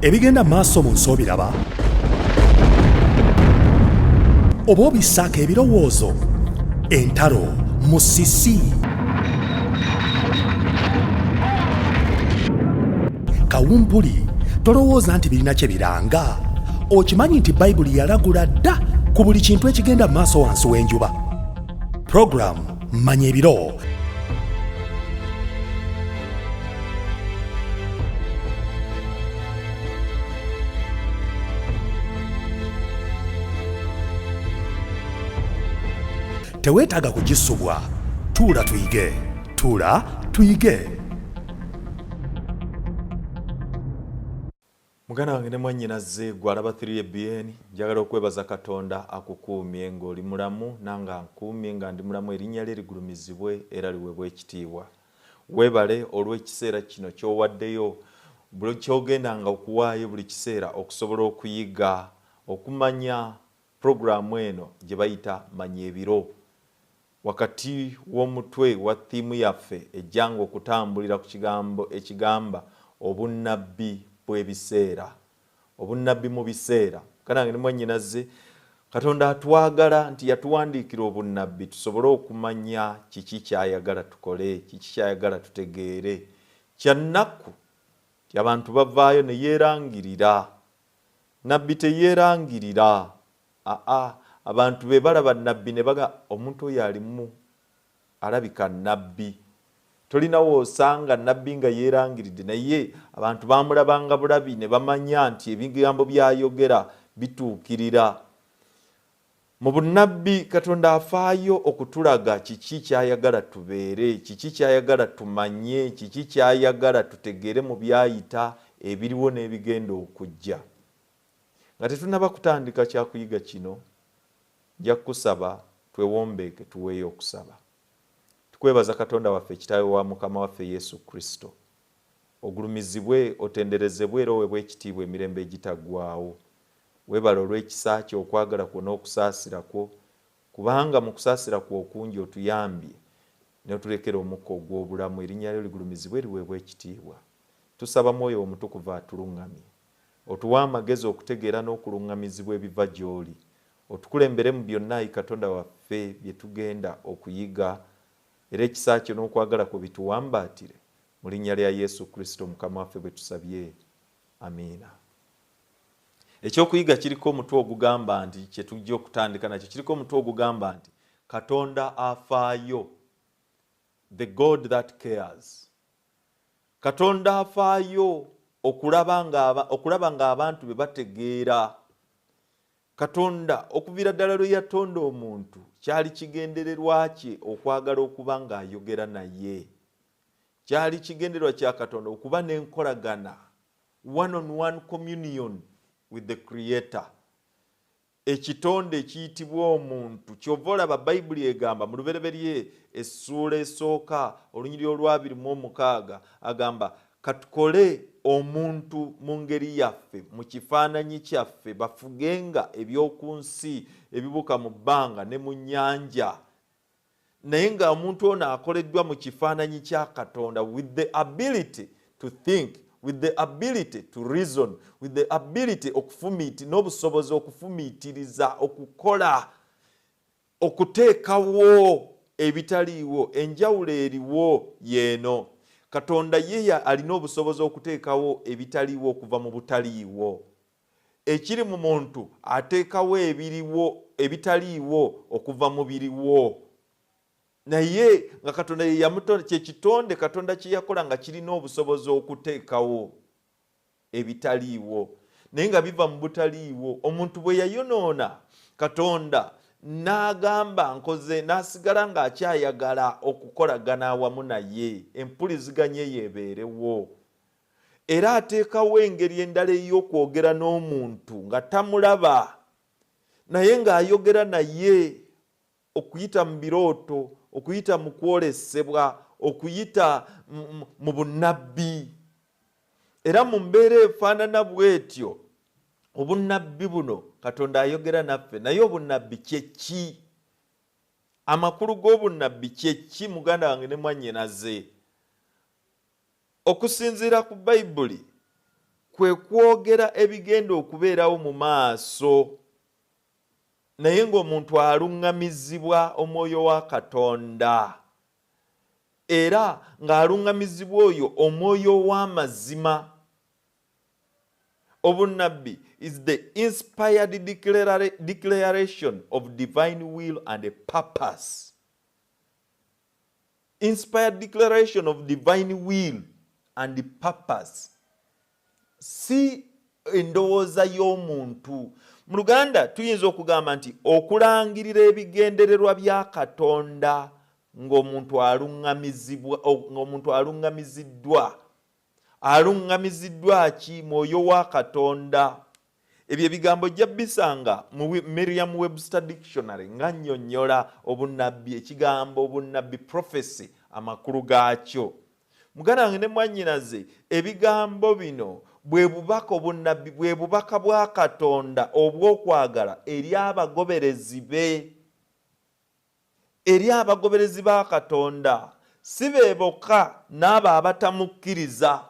ebigenda maaso mu nsi obiraba oba obissaako ebirowoozo entalo musisi kawumpuli tolowooza nti birina kye biranga okimanyi nti bayibuli yalagula dda ku buli kintu ekigenda maaso wansi w'enjuba puroguramu manya ebiro teweetaaga kugisubwa tuula tuyige muganda wange ne mwannyinaze gwalaba 3BN njagala okwebaza Katonda akukuumye ng'oli mulamu nanga nkuumye nga ndi mulamu erinnya lye ligulumizibwe era liweebwe ekitiibwa weebale olw'ekiseera kino ky'owaddeyo buli kyogendanga okuwaayo buli kiseera okusobola okuyiga okumanya puroguramu eno gye bayita manya ebiro wakati w'omutwe wa ttiimu yaffe ejjanga okutambulira ku kigambo ekigamba obunnabbi bw'ebiseera obunnabbi mu biseera kanange ne mwannyinaze Katonda atwagala nti yatuwandiikira obunnabbi tusobole okumanya kiki kyayagala tukole kiki kyayagala tutegeere kyannaku ti abantu bavaayo ne yeerangirira nabbi teyeerangirira abantu be balaba nabbi ne baga omuntu oyo alimu alabika nabbi tolinawo osanga nabbi nga yeerangiridde naye abantu bamulabanga bulabi ne bamanya nti ebigambo byayogera bituukirira mu bunnabbi Katonda afaayo okutulaga kiki kyayagala tubeere kiki kyayagala tumanye kiki kyayagala tutegeere mu byayita ebiriwo n'ebigenda okujja nga tetunaba kutandika kyakuyiga kino nja kusaba twewombeeke tuweeyo okusaba tukwebaza Katonda waffe kitaawe wa mukama waffe Yesu Kristo ogulumizibwe otenderezebwe era oweebwe ekitiibwa emirembe egitaggwaawo weebala olw'ekisa kyo okwagala kwo n'okusaasira kwo kubanga mu kusaasira kwo okungi otuyambye n'otulekera omukka ogw'obulamu erinnya lyo ligulumizibwe liweebwe ekitiibwa tusaba Mwoyo Omutukuvu atuluŋŋamye otuwa amagezi okutegeera n'okuluŋŋamizibwa ebiva gy'oli otukulembere mu byonna Katonda waffe bye tugenda okuyiga era ekisa kyo n'okwagala kwo bituwambaatire mu linnya lya Yesu Kristo mukama waffe bwe tusabye amiina ekyokuyiga kiriko omutwe ogugamba nti kye tujja okutandika nakyo kiriko omutwe ogugamba nti Katonda afaayo the God that cares Katonda afaayo okulaba nga abantu be bategeera Katonda okuviira ddala lwe yatonda omuntu kyali kigendererwa kye okwagala okuba ng'ayogera naye kyali kigendererwa kya Katonda okuba n'enkolagana one-on-one communion with the Creator ekitonde ekiyitibwa omuntu kyova olaba Bayibuli egamba mu lubereberye essuula esooka olunyiriri olw'26 agamba katukole omuntu mu ngeri yaffe mu kifaananyi kyaffe bafugenga eby'oku nsi ebibuuka mu bbanga ne mu nnyanja naye nga omuntu ono akoleddwa mu kifaananyi kya Katonda with the ability to think with the ability to reason with the ability okufumiiti n'obusobozi okufumiitiriza okukola okuteekawo ebitaliiwo enjawulo eriwo yeeno Katonda ye alina obusobozi okuteekawo ebitaliiwo okuva mu butaliiwo ekiri mu muntu ateekawo ebiriwo ebitaliiwo okuva mu biriwo naye nga Katonda ye yamutonda kye kitonde Katonda kye yakola nga kirina obusobozi okuteekawo ebitaliiwo naye nga biva mu butaliiwo omuntu bwe yayonoona Katonda n'agamba nkoze n'asigala ng'akyayagala okukolagana awamu naye empuliziganya yeebeerewo era ateekawo engeri endala ey'okwogera n'omuntu nga tamulaba naye ng'ayogera naye okuyita mu birooto okuyita mu kwolesebwa okuyita mu bunnabbi era mu mbeera efaanana bw'etyo obunnabbi buno Katonda ayogera naffe naye obunnabbi kye ki amakulu g'obunnabbi kye ki muganda wange ne mwannyinaze okusinziira ku Bayibuli kwe kwogera ebigenda okubeerawo mu maaso, naye ng'omuntu aluŋŋamizibwa omwoyo wa Katonda, era ng'aluŋŋamizibwa oyo omwoyo w'amazima. Obunnabbi is the inspired declaration of divine will and a purpose. Inspired declaration of divine will and purpose. Si endowooza y'omuntu. Mu Luganda tuyinza okugamba nti okulangirira ebigendererwa bya Katonda ng'omuntu aluŋŋamiziddwa. Aluŋŋamiziddwa ki? Mwoyo wa Katonda. Ebyo ebigambo jja bisanga mu Merriam-Webster Dictionary nga nnyonnyola obunnabbi, ekigambo obunnabbi prophecy, amakulu gaakyo. Muganda wange ne mwannyinaze, ebigambo bino bwe bubaka obunnabbi, bwe bubaka bwa Katonda obw'okwagala eri abagoberezi be. Eri abagoberezi ba Katonda, si be bokka n'abo abatamukkiriza.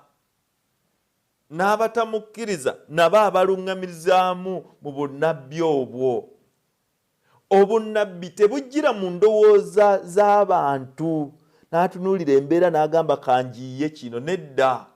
N'abatamukkiriza nabo abaluŋŋamirizaamu mu bunnabbi obwo. Obunnabbi tebujjira mu ndowooza z'abantu n'atunuulira embeera n'agamba kanjiye kino, nedda.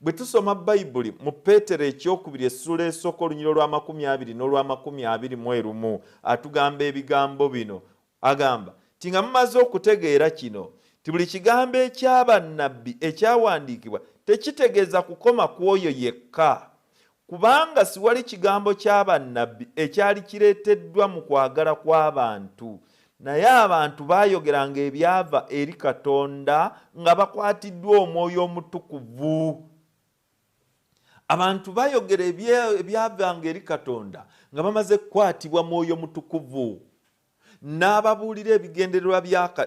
Bwe tusoma Bayibuli mu Peetero ekyokubiri essula esooka olunyiriro lwa 20 n'olwa 21 atugamba ebigambo bino. Agamba ti nga mumaze okutegeera kino, ti buli kigambo eky'abannabbi ekyawandiikibwa tekitegeeza kukoma ku oyo yekka, kubanga si wali kigambo ky'abannabbi ekyali kireeteddwa mu kwagala kw'abantu, naye abantu baayogeranga ebyava eri Katonda nga bakwatiddwa Omwoyo Omutukuvu. Abantu baayogera ebyavanga eri Katonda nga bamaze kukwatibwa Mwoyo Mutukuvu, n'ababuulira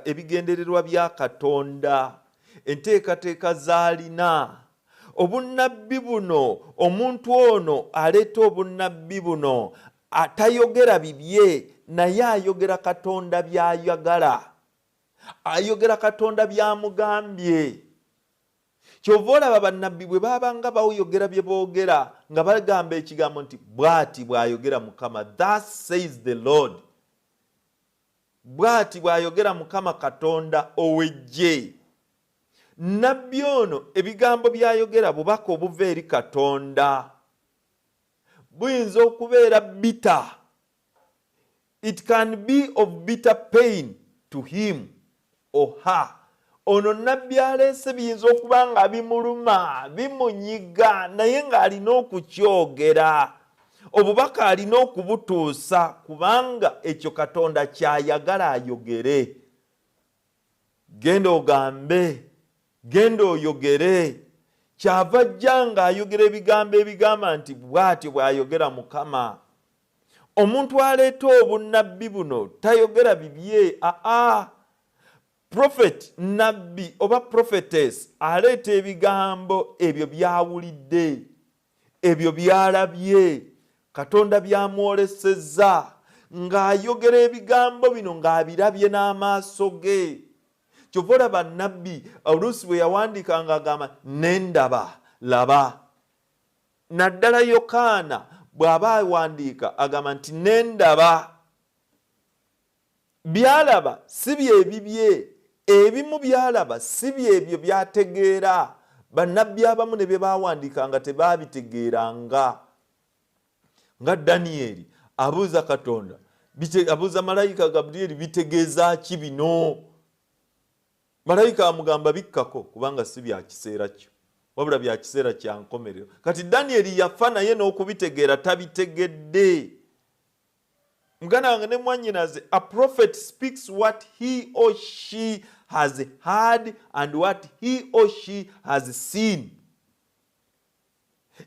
ebigendererwa bya Katonda, enteekateeka z'alina. Obunnabbi buno, omuntu ono aleeta obunnabbi buno atayogera bibye, naye ayogera Katonda by'ayagala, ayogera Katonda by'amugambye. Kyova olaba bannabbi bwe baabanga bayogera bye boogera nga bagamba ekigambo nti bw'ati bw'ayogera Mukama, thus says the Lord. Bw'ati bw'ayogera Mukama Katonda ow'eggye. Nabbi ono ebigambo by'ayogera bubaka obuva eri Katonda. Buyinza okubeera bitter. It can be of bitter pain to him or her. Ono nabbi aleese biyinza okuba nga bimuluma, bimunyiga, naye ng'alina okukyogera. Obubaka alina okubutuusa kubanga ekyo Katonda kyayagala ayogere. Genda ogambe, genda oyogere. Kyava ajja ng'ayogera ebigambo ebigamba nti bw'atyo bw'ayogera Mukama. Omuntu aleeta obunnabbi buno tayogera bibye. Prophet, nabbi oba prophetess aleeta ebigambo ebyo byawulidde, ebyo byalabye, Katonda byamwolesezza, ng'ayogera ebigambo bino ng'abirabye n'amaaso ge. Kyova olaba nabbi oluusi bwe yawandiika ng'agamba nendaba, laba. Naddala Yokaana bw'aba awandiika agamba nti nendaba. Byalaba si bye bibye, ebimu byalaba si byebyo byategeera. Bannabbi abamu ne bye baawandiikanga tebaabitegeeranga. Nga Danyeri abuuza Katonda, abuuza malayika Gaburiyeri, bitegeeza ki bino? Malayika amugamba bikkako kubanga si bya kiseera kyo, wabula bya kiseera kya nkomerero. Kati Danyeri yafa naye n'okubitegeera tabitegedde. Muganda wange ne mwannyinaze, a prophet speaks what he or she has heard and what he or she has seen.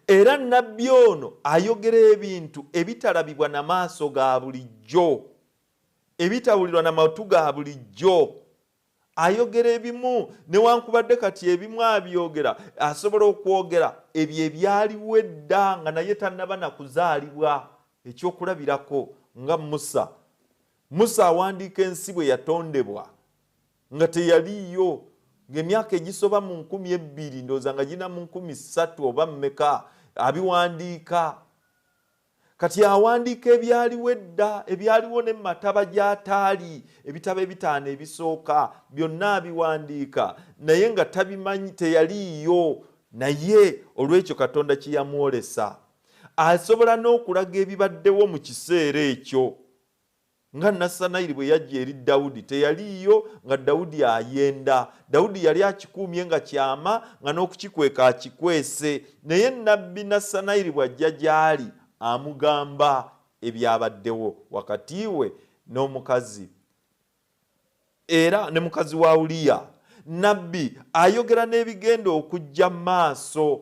Era nabbi ono ayogera ebintu ebitalabibwa na maaso ga bulijjo, ebitawulirwa na matu ga bulijjo. Ayogera ebimu newankubadde kati ebimu abyogera, asobola okwogera ebyo ebyaliwo edda nga naye tannaba na kuzaalibwa. Ekyokulabirako nga Musa awandiika ensi bwe yatondebwa nga teyaliiyo, ng'emyaka egisoba mu 2000 ndowooza nga gina mu 3000 oba mmeka, abiwandiika. Kati awandiika ebyaliwo edda, ebyaliwo ne mataba gy'ataali, ebitabo ebitaano ebisooka byonna abiwandiika, naye nga tabimanyi, teyaliiyo. Naye olw'ekyo Katonda kye yamwolesa, asobola n'okulaga ebibaddewo mu kiseera ekyo. Nga Nasanayiri bwe yajja eri Dawudi, teyaliiyo nga Dawudi ayenda. Dawudi yali akikuumye nga kyama, nga n'okukikweka akikwese. Naye nnabbi Nasanayiri bw'ajja gy'ali, amugamba ebyabaddewo wakati we n'omukazi, era ne mukazi wa Uliya. Nabbi ayogera n'ebigenda okujja maaso.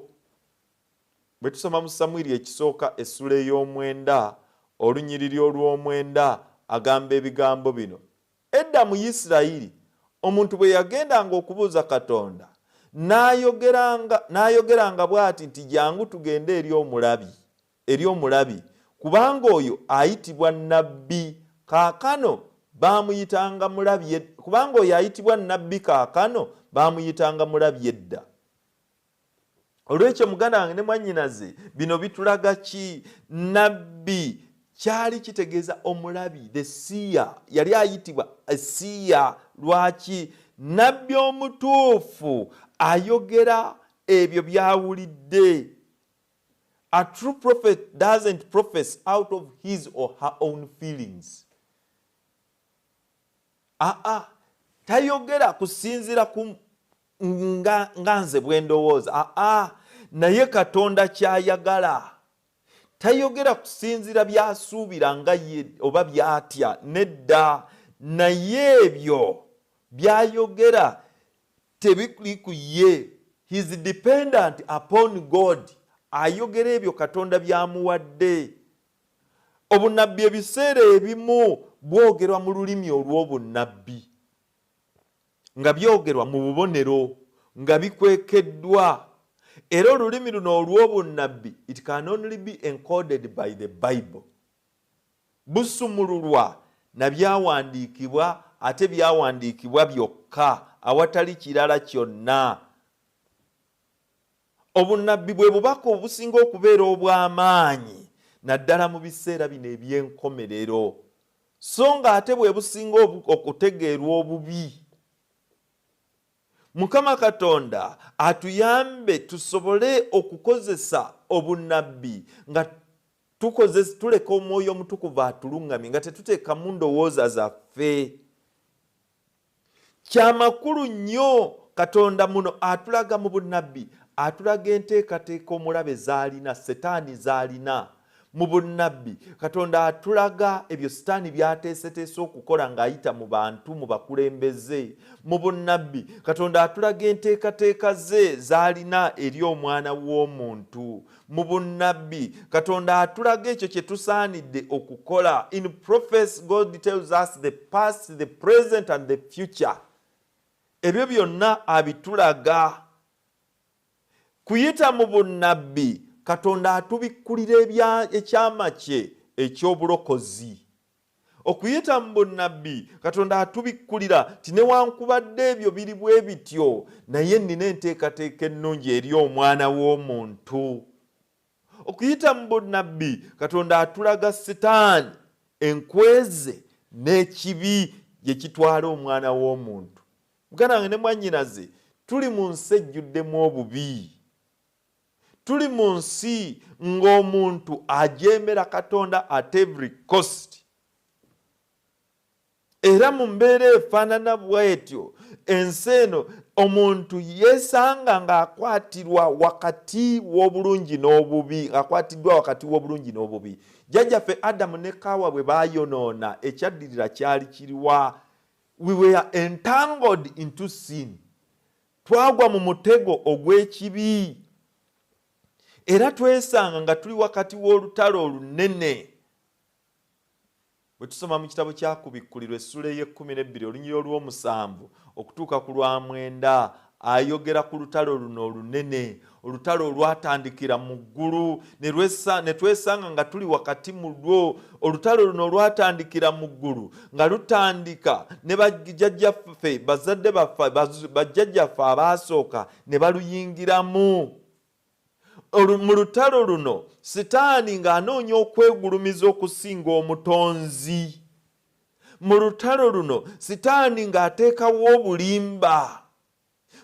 Bwe tusoma mu Samwiri ekisooka essula ey'omwenda olunyiriri olw'omwenda, agamba ebigambo bino: edda mu Isirayiri omuntu bwe yagendanga okubuuza Katonda, n'ayogeranga bw'ati nti, jangu tugende eri omulabi, kubanga oyo ayitibwa nnabbi, kaakano baamuyitanga mulabi, kubanga oyo ayitibwa nnabbi kaakano baamuyitanga mulabi edda. Olw'ekyo muganda wange ne mwannyinaze, bino bitulaga ki? Nnabbi kyali kitegeeza omulabi, the seer. Yali ayitibwa seer. Lwaki? Nnabbi omutuufu ayogera ebyo by'awulidde. A true prophet doesn't profess out of his or her own feelings. Tayogera kusinzira ku nga nze bwe ndowooza. Naye Katonda kyayagala. Tayogera kusinzira by'asuubira nga ye oba by'atya, nedda. Naye ebyo by'ayogera tebikuli ku ye. He is dependent upon God. Ayogera ebyo Katonda by'amuwadde. Obunnabbi ebiseera ebimu bwogerwa mu lulimi olw'obunnabbi, nga byogerwa mu bubonero, nga bikwekeddwa. Era olulimi luno olw'obunnabbi, it can only be encoded by the Bible. Busumululwa na byawandiikibwa, ate byawandiikibwa byokka, awatali kirala kyonna. Obunnabbi bwe bubaka obusinga okubeera obw'amaanyi, naddala mu biseera bino eby'enkomerero, so nga ate bwe businga okutegeerwa obubi. Mukama Katonda atuyambe tusobole okukozesa obunnabbi nga tuleka Omwoyo Omutukuvu atulungamye, nga tetuteekamu ndowooza zaffe. Kyamakulu nnyo Katonda muno atulaga mu bunnabbi, atulaga enteekateeka omulabe z'alina, Setaani z'alina. Mu bunnabbi Katonda atulaga ebyo Setaani byateeseteese okukola ng'ayita mu bantu, mu bakulembeze. Mu bunnabbi Katonda atulaga enteekateeka ze z'alina eri omwana w'omuntu. Mu bunnabbi Katonda atulaga ekyo kye tusaanidde okukola. In prophecy God tells us the past, the present and the future. Ebyo byonna abitulaga. Kuyita mu bunnabbi Katonda atubikkulira ekyama kye eky'obulokozi. Okuyita mu bunnabbi Katonda atubikkulira ti newankubadde ebyo biri bwe bityo, naye nnina enteekateeka ennungi eri omwana w'omuntu. Okuyita mu bunnabbi Katonda atulaga Setaani, enkweze n'ekibi gye kitwala omwana w'omuntu. Muganda wange ne mwannyinaze, tuli mu nsi ejjuddemu obubi. Tuli mu nsi ng'omuntu ajeemera Katonda at every cost. Era mu mbeera efaanana bw'etyo, ensi eno omuntu yeesanga ng'akwatirwa wakati w'obulungi n'obubi, ng'akwatiddwa wakati w'obulungi n'obubi. Jjajjaffe Adamu ne Kaawa bwe baayonoona, ekyaddirira kyali kiriwa? We were entangled into sin. Twagwa mu mutego ogw'ekibi. Era twesanga nga tuli wakati w'olutalo olunene. Bwe tusoma mu kitabo kya Kubikkulirwa essula ey'E12 olunyiriri olw'omusanvu okutuuka ku lw'amwenda, ayogera ku lutalo luno olunene, olutalo olwatandikira mu ggulu ne twesanga nga tuli wakati mu lwo. Olutalo luno olwatandikira mu ggulu nga lutandika ne bajjajjaffe, bajjajjaffe abaasooka ne baluyingiramu. mu lutalo luno sitaani ng'anoonya okwegulumiza okusinga omutonzi. Mu lutalo luno sitaani ng'ateekawo obulimba.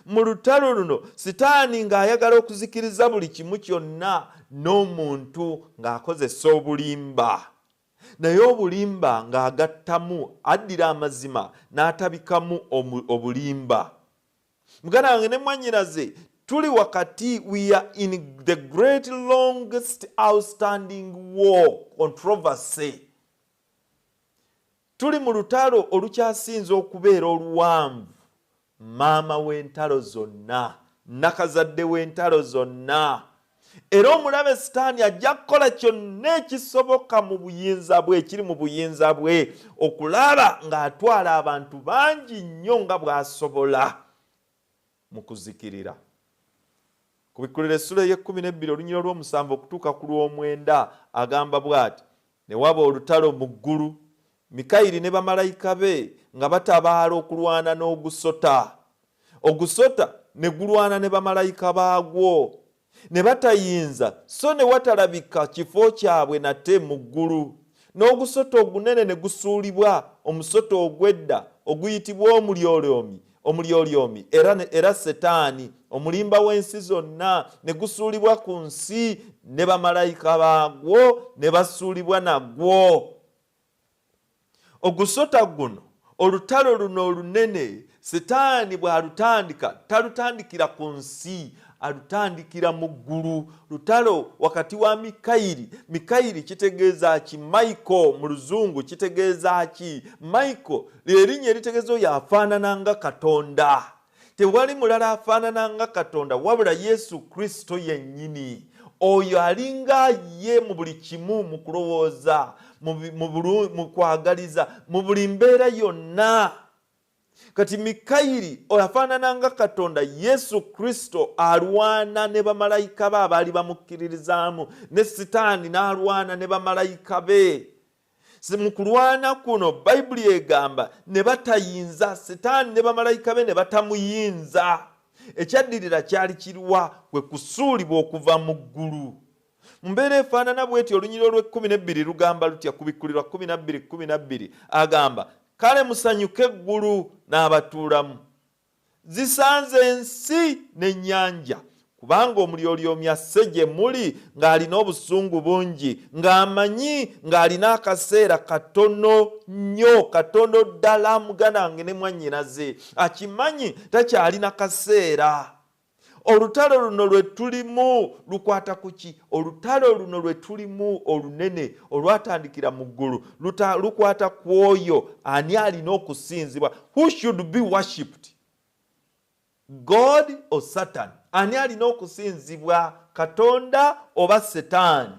Mu lutalo luno sitaani ng'ayagala okuzikiriza buli kimu kyonna n'omuntu ng'akozesa obulimba. Naye obulimba ng'agattamu addira amazima n'atabikamu obulimba. Muganange ne mwannyinaze tuli wakati, we are in the great longest outstanding war, controversy. Tuli mu lutalo olukyasinza okubeera oluwanvu. Maama w'entalo zonna, nakazadde w'entalo zonna. Era omulabe sitaani ajja kukola kyonna ekisoboka mu buyinza bwe, ekiri mu buyinza bwe, okulaba ng'atwala abantu bangi nnyo nga bw'asobola mu kuzikirira. Ku Bikkuliro essula y'e12 olunyiriro lw'omusanvu okutuuka ku lw'omwenda agamba bw'ati: ne waba olutalo mu ggulu, Mikayiri ne bamalayika be nga batabaala okulwana n'ogusota. Ogusota ne gulwana ne bamalayika baagwo, ne batayinza so ne watalabika kifo kyabwe nate mu ggulu. N'ogusota ogunene ne gusuulibwa, omusota ogw'edda oguyitibwa omulyolyomi era Setaani, omulimba w'ensi zonna, ne gusuulibwa ku nsi ne bamalayika baagwo ne basuulibwa nagwo. Ogusota guno, olutalo luno olunene, Setaani bw'alutandika talutandikira ku nsi, alutandikira mu ggulu. Lutalo wakati wa Mikayiri. Mikayiri kitegeeza ki? Michael mu luzungu kitegeeza ki? Michael ly'erinnya eritegeeza oyo afaanana nga Katonda. Tewali mulala afaanana nga Katonda wabula Yesu Kristo yennyini. Oyo alinga ye mu buli kimu, mu kulowooza, mu kwagaliza, mu buli mbeera yonna. Kati Mikayiri oyafaanana nga Katonda. Yesu Kristo alwana ne bamalayika be abaali bamukkiririzaamu, ne Sitaani n'alwana ne bamalayika be. Mu kulwana kuno Bayibuli egamba ne batayinza, Sitaani ne bamalayika be ne batamuyinza. Ekyaddirira kyali kiruwa? Kwe kusuulibwa okuva mu ggulu. Mu mbeera efaanana bw'etyo olunyiriro lw'e12 lugamba lutya? Ku Bikkulirwa 12:12 agamba, kale musanyuke eggulu n'abatuulamu, zisanze ensi n'ennyanja, kubanga omulyolyomi asse gye muli ng'alina obusungu bungi, ng'amanyi ng'alina akaseera katono nnyo, katono ddala. Muganange ne mwannyinaze akimanyi takyalina kaseera. Olutalo luno lwe tulimu lukwata ku ki? Olutalo luno lwe tulimu olunene olwatandikira mu ggulu lukwata ku oyo ani alina okusinzibwa. Who should be worshipped? God or Satan? Ani alina okusinzibwa, Katonda oba Setaani?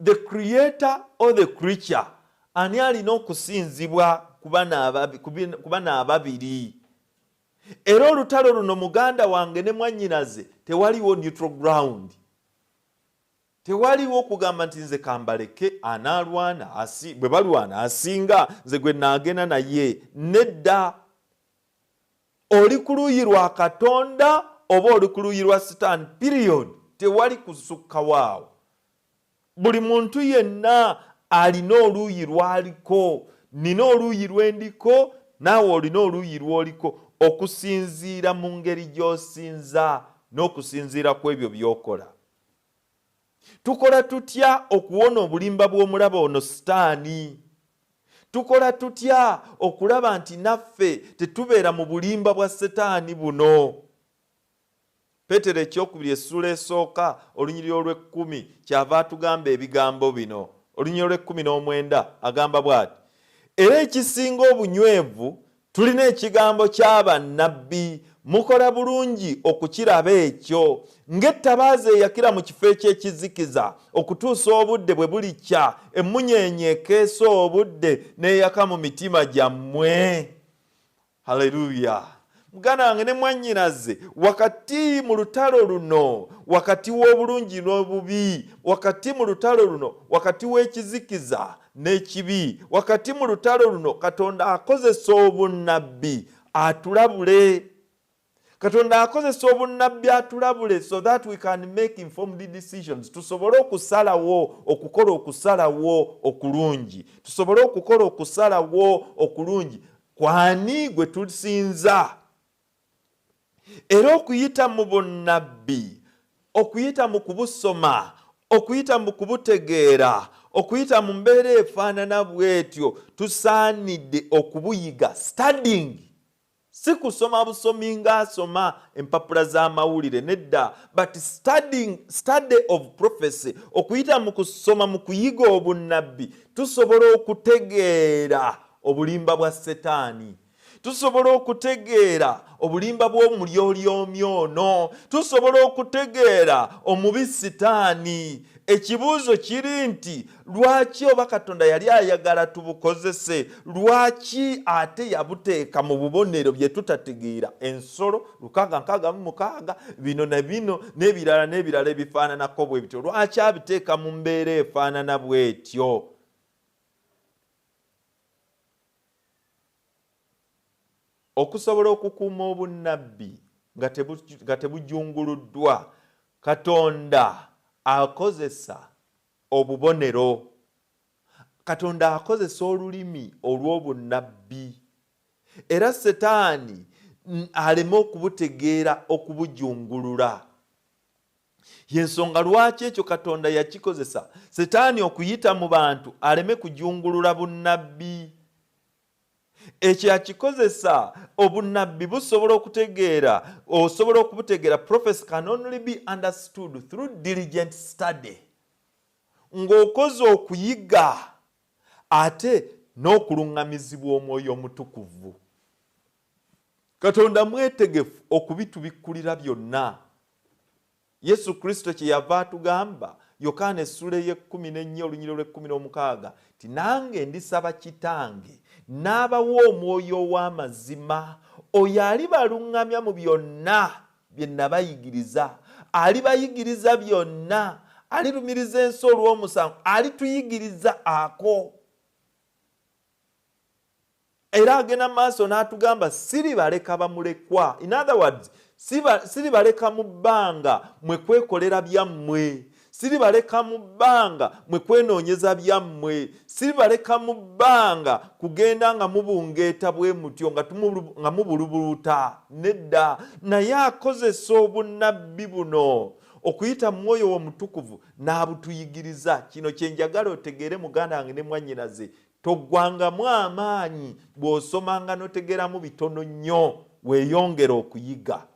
The creator or the creature? Ani alina okusinzibwa kuba n'ababiri? Era olutalo luno muganda wange ne mwannyinaze tewaliwo neutral ground. Tewaliwo okugamba nti nze kambaleke anaalwana bwe balwana asinga nze gwe naagenda naye. Nedda. Oli ku luuyi lwa Katonda oba oli ku luuyi lwa Sitaani, period. Tewali kusukka waawo. Buli muntu yenna alina oluuyi lw'aliko. Nina oluuyi lw'endiko, naawe olina oluuyi lw'oliko, okusinziira mu ngeri gy'osinza n'okusinziira ku ebyo by'okola. Tukola tutya okuwona obulimba bw'omulaba ono Sitaani? Tukola tutya okulaba nti naffe tetubeera mu bulimba bwa Setaani buno? Peetero ekyokubiri essula esooka olunyiriro lw'e10 kyava atugamba ebigambo bino. Olunyiriro lw'e19 agamba bw'ati: era ekisinga obunywevu tulina ekigambo ky'abannabbi, mukola bulungi okukiraba ekyo, ng'ettabaaza eyakira mu kifo eky'ekizikiza okutuusa obudde bwe bulikya, emmunyeenye ekeesa obudde n'eyaka mu mitima gyammwe. Haleluya. Muganda wange ne mwannyinaze, wakati mu lutalo luno, wakati w'obulungi n'obubi, wakati mu lutalo luno, wakati w'ekizikiza n'ekibi, wakati mu lutalo luno Katonda akozesa obunnabbi atulabule. Katonda akozesa obunnabbi atulabule so that we can make informed decisions. Tusobole okusalawo, okukola okusalawo okulungi. Tusobole okukola okusalawo okulungi. Kwani gwe tusinza. Era okuyita mu bunnabbi, okuyita mu kubusoma, okuyita mu kubutegeera, okuyita mu mbeera efaanana bw'etyo, tusaanidde okubuyiga. Studying. Si kusoma busomi ng'asoma empapula z'amawulire nedda, but study of prophecy, okuyita mu kusoma mu kuyiga obunnabbi, tusobola okutegeera obulimba bwa Setaani. Tusobola okutegeera obulimba bw'omulyolyomi ono. Tusobola okutegeera omubi Setaani. Ekibuuzo kiri nti lwaki oba Katonda yali ayagala tubukozese? Lwaki ate yabuteeka mu bubonero bye tutategeera? Ensolo 666 bino na bino n'ebirala ebifaananako bwe bityo. Lwaki abiteeka mu mbeera efaanana bw'etyo? Okusobola okukuuma obunnabbi nga tebujunguluddwa, Katonda akozesa obubonero. Katonda akozesa olulimi olw'obunnabbi. Era Setaani aleme okubutegeera, okubujungulula. Yensonga lwaki ekyo Katonda yakikozesa, Setaani okuyita mu bantu aleme kujungulula bunnabbi. Ekyo yakikozesa obunnabbi busobola okutegeera, osobola okubutegeera. Prophecy can only be understood through diligent study. Ng'okoze okuyiga ate n'okuluŋŋamizibwa Omwoyo Omutukuvu. Katonda mwetegefu okubitubikkulira byonna. Yesu Kristo kye yava atugamba, Yokaana essula y'e14 olunyiriro lw'e16, ti nange ndisaba Kitange n'abawa Omwoyo ow'amazima, oyo alibaluŋŋamya mu byonna bye nabayigiriza, alibayigiriza byonna, alirumiriza ensi olw'omusango, alituyigiriza ako. Era agenda maaso n'atugamba siribaleka bamulekwa. In other words, siribaleka mu bbanga mwe kwekolera byammwe, siribaleka mu bbanga mwe kwenoonyeza byammwe, siribaleka mu bbanga kugenda nga mubungeeta bwe mutyo nga mubulubuluta. Nedda, naye akozesa obunnabbi buno okuyita mu Mwoyo Omutukuvu n'abutuyigiriza. Kino kye njagala otegeere muganda wange ne mwannyinaze, toggwangamu amaanyi bw'osomanga n'otegeeramu bitono nnyo, weeyongera okuyiga.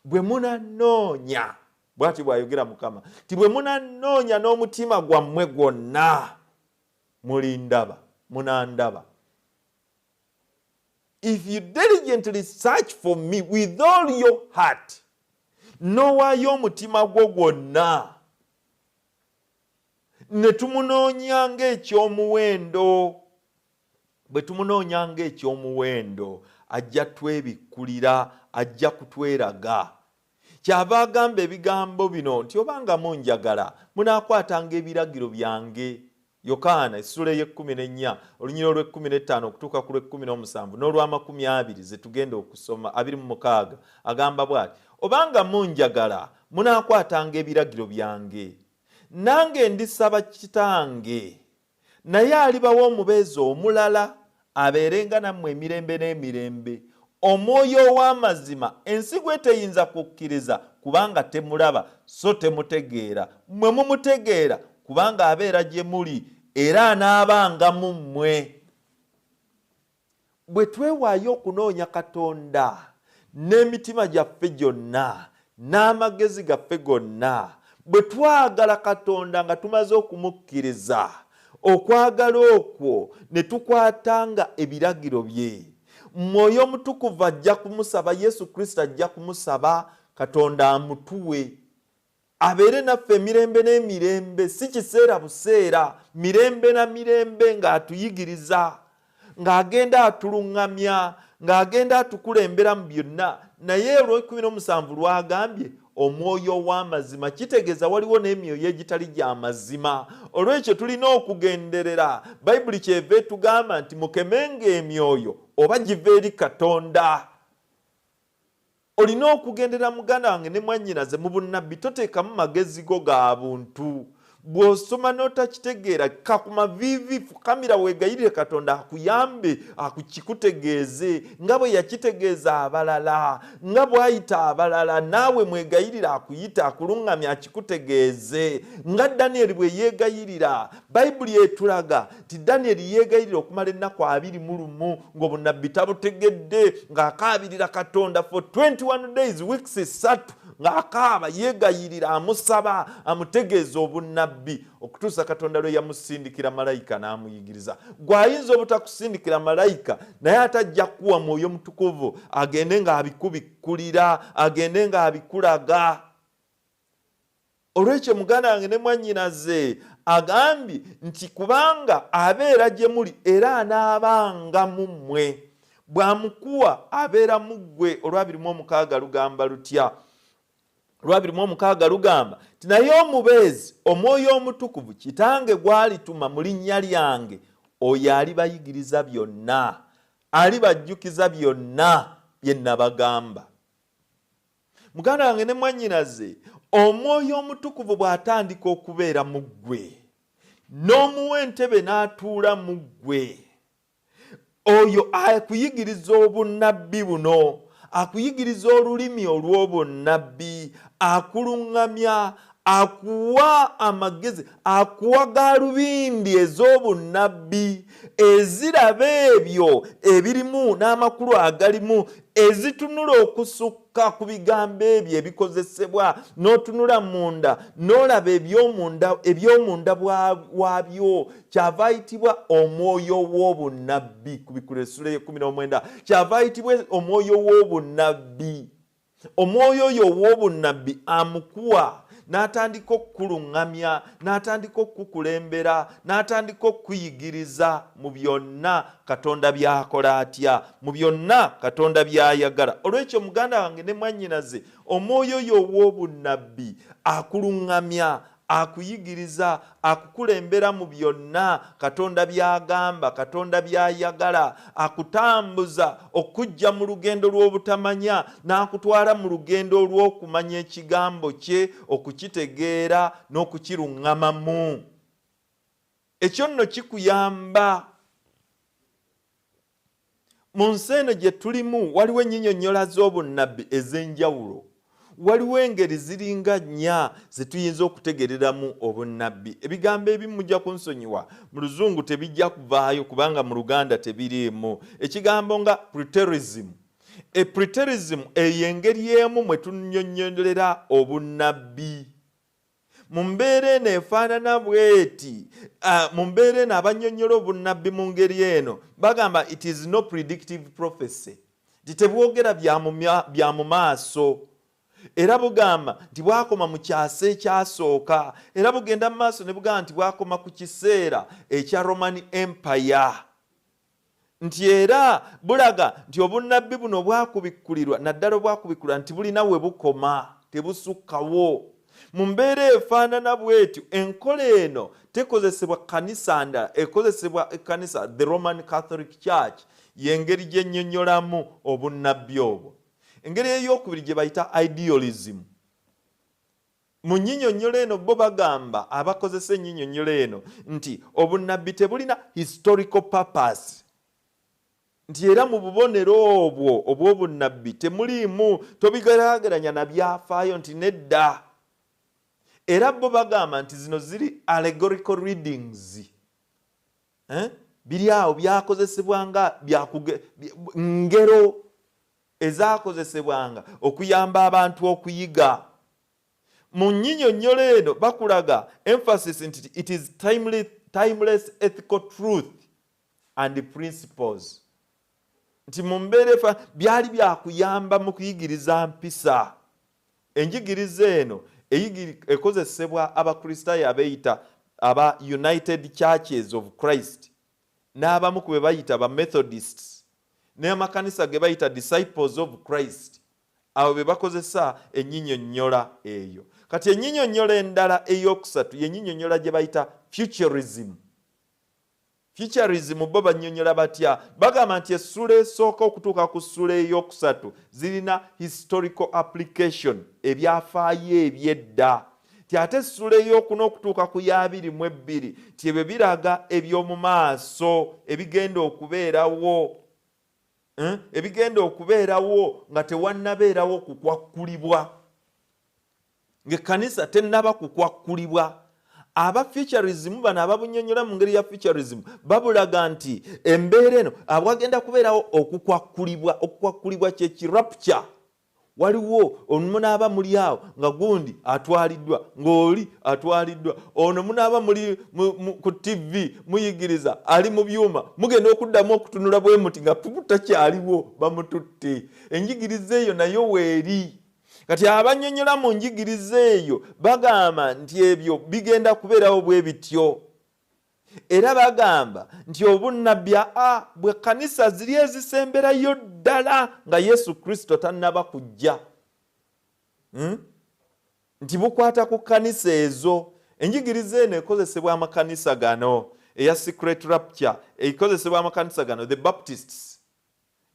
Bwe munanoonya, bw'ati bw'ayogera Mukama, ti bwe munanoonya n'omutima gwammwe gwonna, munandaba. If you diligently search for me with all your heart, n'owaayo omutima gwo gwonna, ne tumunoonya ng'ekyomuwendo. Bwe tumunoonya ng'ekyomuwendo, ajja twebikkulira, ajja kutweraga. Kyava agamba ebigambo bino nti obanga munjagala munaakwatanga ebiragiro byange. Yokaana essula y'e14 olunyiriro lw'e15 okutuuka ku lw'e17 n'olwa20 ze tugenda okusoma 26, agamba bw'ati, obanga munjagala munaakwatanga ebiragiro byange. Nange ndisaba Kitange, naye alibawa omubeezi omulala abeerenga nammwe emirembe n'emirembe, Omwoyo ow'amazima, ensi gwe teyinza kukkiriza kubanga temulaba so temutegeera, mmwe mumutegeera kubanga abeera gye muli era anaabanga mu mmwe. Bwe twewaayo okunoonya Katonda n'emitima gyaffe gyonna n'amagezi gaffe gonna, bwe twagala Katonda nga tumaze okumukkiriza, okwagala okwo ne tukwatanga ebiragiro bye, Mwoyo Omutukuvu ajja kumusaba, Yesu Kristo ajja kumusaba Katonda amutuwe, abeere naffe emirembe n'emirembe, si kiseera buseera, mirembe na mirembe ng'atuyigiriza, ng'agenda atuluŋŋamya, ng'agenda atukulembera mu byonna. Naye olw'17 lwagambye Omwoyo ow'amazima, kitegeeza waliwo n'emyoyo egitali gya mazima. Olw'ekyo tulina okugenderera. Bayibuli kyeva etugamba nti mukemenga emyoyo oba giva eri Katonda. olina okugendera muganda wange ne mwannyinaze mu bunnabbi, toteekamu magezi go ga buntu. Bw'osoma n'otakitegeera kakuma vivi fukamira weegayirire Katonda akuyambe akikutegeeze nga bwe yakitegeeza abalala, nga bw'ayita abalala naawe mwegayirira akuyita akuluŋŋamya akikutegeeze nga Danyeri bwe yeegayirira. Bayibuli etulaga ti Danyeri yeegayirira okumala ennaku 21 ng'obunnabbi tabutegedde ng'akaabirira Katonda for 21 days, weeks 3 ng'akaaba yeegayirira amusaba amutegeeza obunnabbi okutuusa Katonda lwe yamusindikira malayika n'amuyigiriza. Gw'ayinza obutakusindikira malayika naye atajja kuwa Mwoyo Mutukuvu agende ng'abikubikkulira, agende ng'abikulaga. Olw'ekyo muganda wange ne mwannyinaze agambye nti kubanga abeera gye muli era anaabanga mu mmwe, bw'amukuwa abeera mu ggwe. Olw'abirimu lugamba lutya? Olw'abirimu lugamba ti naye omubeezi Omwoyo Omutukuvu Kitange gw'alituma mu linnya lyange, oyo alibayigiriza byonna, alibajjukiza byonna bye nabagamba. Muganda wange ne mwannyinaze, Omwoyo Omutukuvu bw'atandika okubeera mu ggwe n'omuwa entebe n'atuula mu ggwe, oyo akuyigiriza obunnabbi buno, akuyigiriza olulimi olw'obunnabbi, akuluŋŋamya, akuwa amagezi, akuwa gaalubindi ez'obunnabbi eziraba ebyo ebirimu n'amakulu agalimu, ezitunula okusukka ku bigambo ebyo ebikozesebwa, n'otunula munda n'olaba eby'omunda waabyo. Kyava ayitibwa omwoyo w'obunnabbi. Ku Bikulu Essula 19 kyava ayitibwa omwoyo w'obunnabbi. Omwoyo oyo w'obunnabbi amukuwa n'atandika okukuluŋŋamya, n'atandika okukulembera, n'atandika okuyigiriza mu byonna Katonda by'akola atya, mu byonna Katonda by'ayagala. Olw'ekyo muganda wange ne mwannyinaze, omwoyo oyo ow'obunnabbi akuluŋŋamya, akuyigiriza, akukulembera mu byonna Katonda by'agamba, Katonda by'ayagala, akutambuza okujja mu lugendo lw'obutamanya n'akutwala mu lugendo olw'okumanya ekigambo kye, okukitegeera n'okukiruŋŋamamu. Ekyo nno kikuyamba. Mu nsi eno gye tulimu waliwo ennyinnyonnyola z'obunnabbi ez'enjawulo. Waliwo engeri ziringa 4 ze tuyinza okutegereramu obunnabbi. Ebigambo ebimu mujja kunsonyiwa, mu Luzungu tebijja kuvaayo kubanga mu Luganda tebiriimu. Ekigambo nga preterism. Preterism eyo engeri emu mwe tunnyonnyolera obunnabbi. Mu mbeera eno efaanana bw'eti, mu mbeera eno abannyonnyola obunnabbi mu ngeri eno bagamba it is no predictive prophecy. Tebwogera bya mu maaso. Era bugamba nti bwakoma mu kyasa ekyasooka, era bugenda mu maaso ne bugamba nti bwakoma ku kiseera ekya Roman Empire. Nti era bulaga nti obunnabbi buno bwakubikkulirwa, naddala bwakubikkulirwa nti bulina we bukoma, tebusukkawo. Mu mbeera efaanana bw'etyo enkola eno tekozesebwa kanisa ndala, ekozesebwa ekkanisa the Roman Catholic Church y'engeri gye nnyonnyolamu obunnabbi obwo. Engeri ey'okubiri gye bayita idealism. Mu nnyinnyonnyola eno bo bagamba, abakozesa ennyinnyonnyola eno, nti obunnabbi tebulina historical purpose. Nti era mu bubonero obwo obw'obunnabbi temuliimu, tobigeraageranya na byafaayo nti nedda. Era bo bagamba nti zino ziri allegorical readings. Biri awo byakozesebwanga ngero ezaakozesebwanga okuyamba abantu okuyiga. Mu nnyinnyonnyola eno bakulaga emphasis nti it is timeless ethical truth and principles. Nti mu mbeera byali byakuyamba mu kuyigiriza mpisa. Enjigiriza eno ekozesebwa abakristaayo abeeyita aba United Churches of Christ, n'abamu ku be bayita aba Methodists, n'amakanisa ge bayita Disciples of Christ. Abo be bakozesa ennyinnyonnyola eyo. Kati ennyinnyonnyola endala ey'okusatu y'ennyinnyonnyola gye bayita futurism. Futurism bo bannyonnyola batya? Bagamba nti essula esooka okutuuka ku ssula ey'okusatu zirina historical application, ebyafaayo eby'edda. Ti ate essula ey'okuna okutuuka ku y'abiri ti ebyo biraga eby'omu maaso ebigenda okubeerawo. Ebigenda okubeerawo nga tewannabeerawo kukwakkulibwa, ng'ekkanisa tennaba kukwakkulibwa. Aba futurism bano ababunnyonnyola mu ngeri ya futurism babulaga nti embeera eno abwagenda kubeerawo okukwakkulibwa kye kirapture. Waliwo omunaaba muli awo nga gundi atwaliddwa, ng'oli atwaliddwa, ono munaaba muli ku TV muyigiriza ali mu byuma, mugenda okuddamu okutunula bwe muti nga takyaliwo bamututte. Enjigiriza eyo nayo weeri. Kati abannyonnyola mu njigiriza eyo bagamba nti ebyo bigenda kubeerawo bwe bityo. Era bagamba nti obunnabbi bwe kkanisa ziri ezisemberayo ddala nga Yesu Kristo tannaba kujja, nti bukwata ku kkanisa ezo. Enjigiriza eno ekozesebwa amakanisa gano eya secret rapture, ekozesebwa amakanisa gano the Baptists,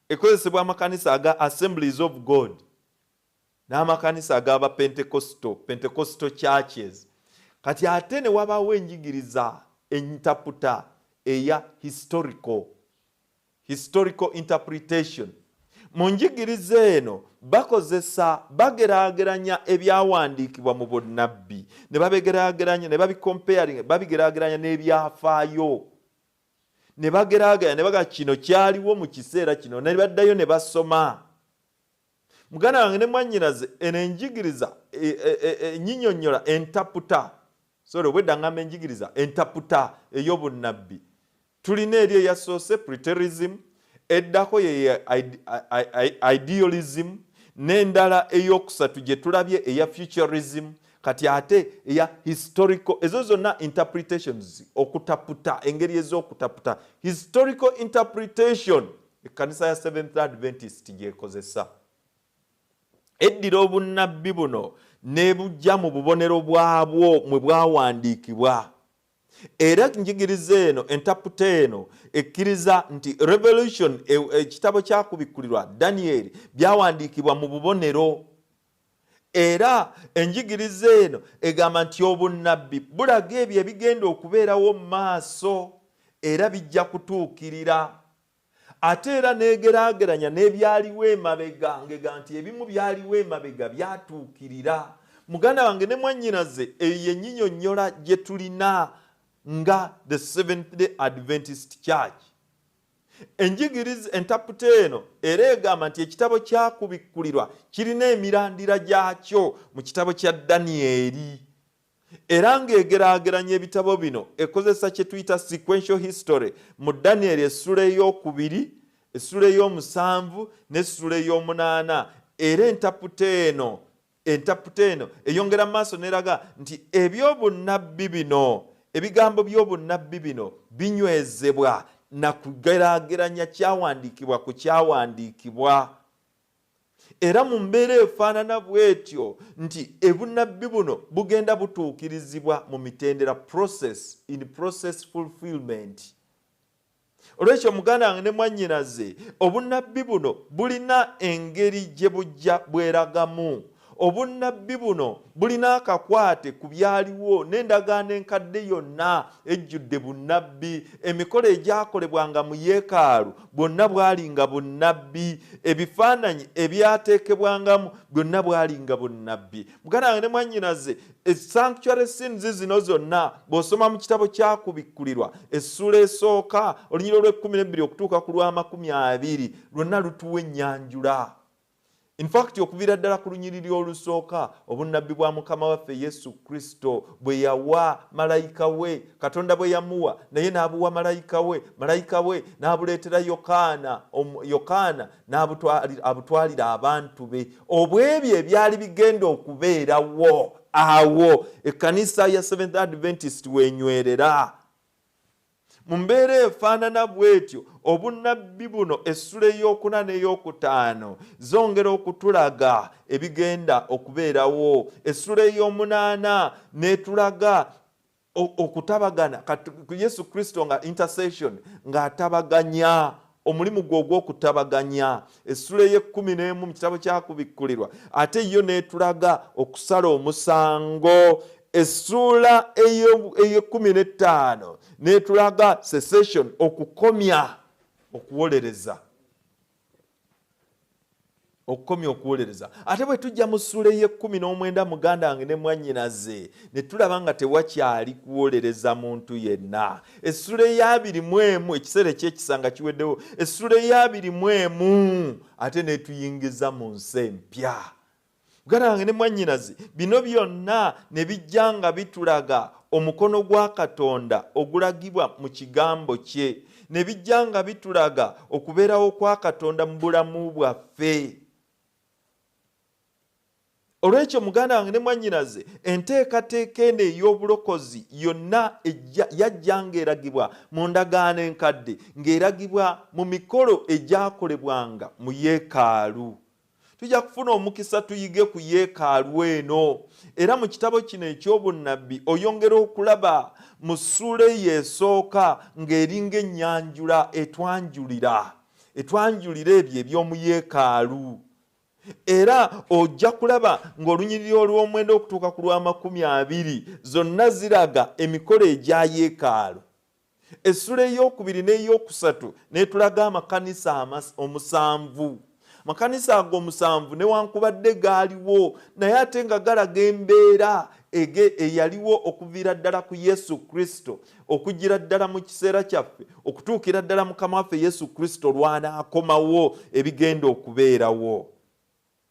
ekozesebwa amakanisa aga Assemblies of God n'amakanisa ag'aba Pentecostal churches. Kati ate ne wabaawo enjigiriza interpreter eya historical interpretation. Mu njigiriza eno bageraageranya ebyawandiikibwa mu bunnabbi ne babigeraageranya ne babigeraageranya n'ebyafaayo, ne bageraageranya ne baga kino kyaliwo mu kiseera kino, ne baddayo ne basoma. Muganda wange ne mwannyinaze eno enjigiriza enyinyonnyola interpreter, obwedda ngamba enjigiriza interpreter ey'obunnabbi. Tulina eri eyasoose preterism, eddako ye idealism, n'endala ey'okusatu gye tulabye eya futurism, kati ate eya historical. Ezo zonna interpretations, okutaputa, engeri ez'okutaputa. Historical interpretation ekkanisa ya Seventh Adventist gyekozesa. Eddira obunnabbi buno nebujja mu bubonero bwabwo mwe bwawandiikibwa. Era njigiriza eno interpreter eno ekkiriza nti Revelation, ekitabo kyakubikkulirwa Daniel, byawandiikibwa mu bubonero. Era enjigiriza eno egamba nti obunnabbi bulaga ebyo ebigenda okubeerawo mu maaso era bijja kutuukirira. Ate era negeraageranya n'ebyaliwo emabega, ngega nti ebimu byaliwo emabega byatuukirira. Muganda wange ne mwannyinaze eyo enyinyonnyola gye tulina nga the Seventh-day Adventist Church. Enjigiriza interpreter eno era egamba nti ekitabo kyakubikkulirwa kirina emirandira gyakyo mu kitabo kya Danieri. Era ng'egeraageranya ebitabo bino ekozesa kye tuyita sequential history mu Daniel essula ey'okubiri, essula ey'omusanvu n'essula ey'omunaana. Era interpreter eno eyongera maaso n'eraga nti ebyobunnabbi bino, ebigambo by'obunnabbi bino binywezebwa na kugeraageranya kyawandiikibwa ku kyawandiikibwa. Era mu mbeera efaanana bw'etyo nti ebunnabbi buno bugenda butuukirizibwa mu mitendera, in process fulfillment. Olwekyo muganda wange ne mwannyinaze, obunnabbi buno bulina engeri gye bujja bweragamu. Obunnabbi buno bulina akakwate ku byaliwo, n'endagaano enkadde yonna ejjudde bunnabbi. Emikolo egyakolebwanga mu yeekaalu bwonna bwalinga bunnabbi. Ebifaananyi ebyateekebwangamu byonna bwalinga bunnabbi. Muganda wange ne mwannyinaze, sanctuary scenes zino zonna bw'osoma mu kitabo kyakubikkulirwa essula esooka olunyiriro lw'12 okutuuka ku lw'20 lwonna lutuwa ennyanjula. In fact, okuviira ddala ku lunyiriri olusooka, obunnabbi bwa Mukama waffe Yesu Kristo bwe yawa malayika we, Katonda bwe yamuwa naye n'abuwa malayika we n'abuleetera Yokaana n'abutwalira abantu be. Obwebyo ebyali bigenda okubeerawo awo ekkanisa ya Seventh Adventist wenywerera. Mu mbeera efaanana bw'etyo obunnabbi buno essula ey'okuna n'ey'okutaano zongera okutulaga ebigenda okubeerawo. Essula ey'omunaana n'etulaga okutabagana Yesu Kristo nga intercession ng'atabaganya omulimu gwe ogw'okutabaganya. Essula ey'ekumi mu kitabo kyakubikkulirwa ate yo n'etulaga okusala omusango. Essula ey'ekumi n'etulaga cessation, okukomya okuwolereza. Ate bwe tujja mu ssula ey'ekumi muganda wange ne mwannyinaze ne tulaba nga tewakyali kuwolereza muntu yenna. Essula ey'abiri ekiseera eky'ekisanga kiweddewo, essula ey'abiri ate ne tuyingiza mu nsi empya. Muganda wange ne mwannyinaze, bino byonna ne bijja nga bitulaga omukono gwa Katonda ogulagibwa mu kigambo kye, ne bijja nga bitulaga okubeerawo kwa Katonda mu bulamu bwaffe. Olwekyo muganda wange ne mwannyinaze, enteekateeka eno ey'obulokozi yonna yajja ng'eragibwa mu ndagaano enkadde, ng'eragibwa mu mikolo egyakolebwanga mu yeekaalu. Tujja kufuna omukisa tuyige ku yeekaalu eno. Era mu kitabo kino eky'obunnabbi oyongera okulaba mu ssula esooka ng'eringa ennyanjula etwanjulira ebyo eby'omu yeekaalu. Era ojja kulaba ng'olunyiriri olw'omwenda okutuuka ku lw'20 zonna ziraga emikolo egya yeekaalu. Essula ey'okubiri n'ey'okusatu netulaga amakanisa omusanvu. Makanisa ago omusanvu newankubadde gaaliwo naye ate nga galaga embeera eyaliwo okuviira ddala ku Yesu Kristo, okugira ddala mu kiseera kyaffe, okutuukira ddala Mukama waffe Yesu Kristo lw'anaakomawo ebigenda okubeerawo.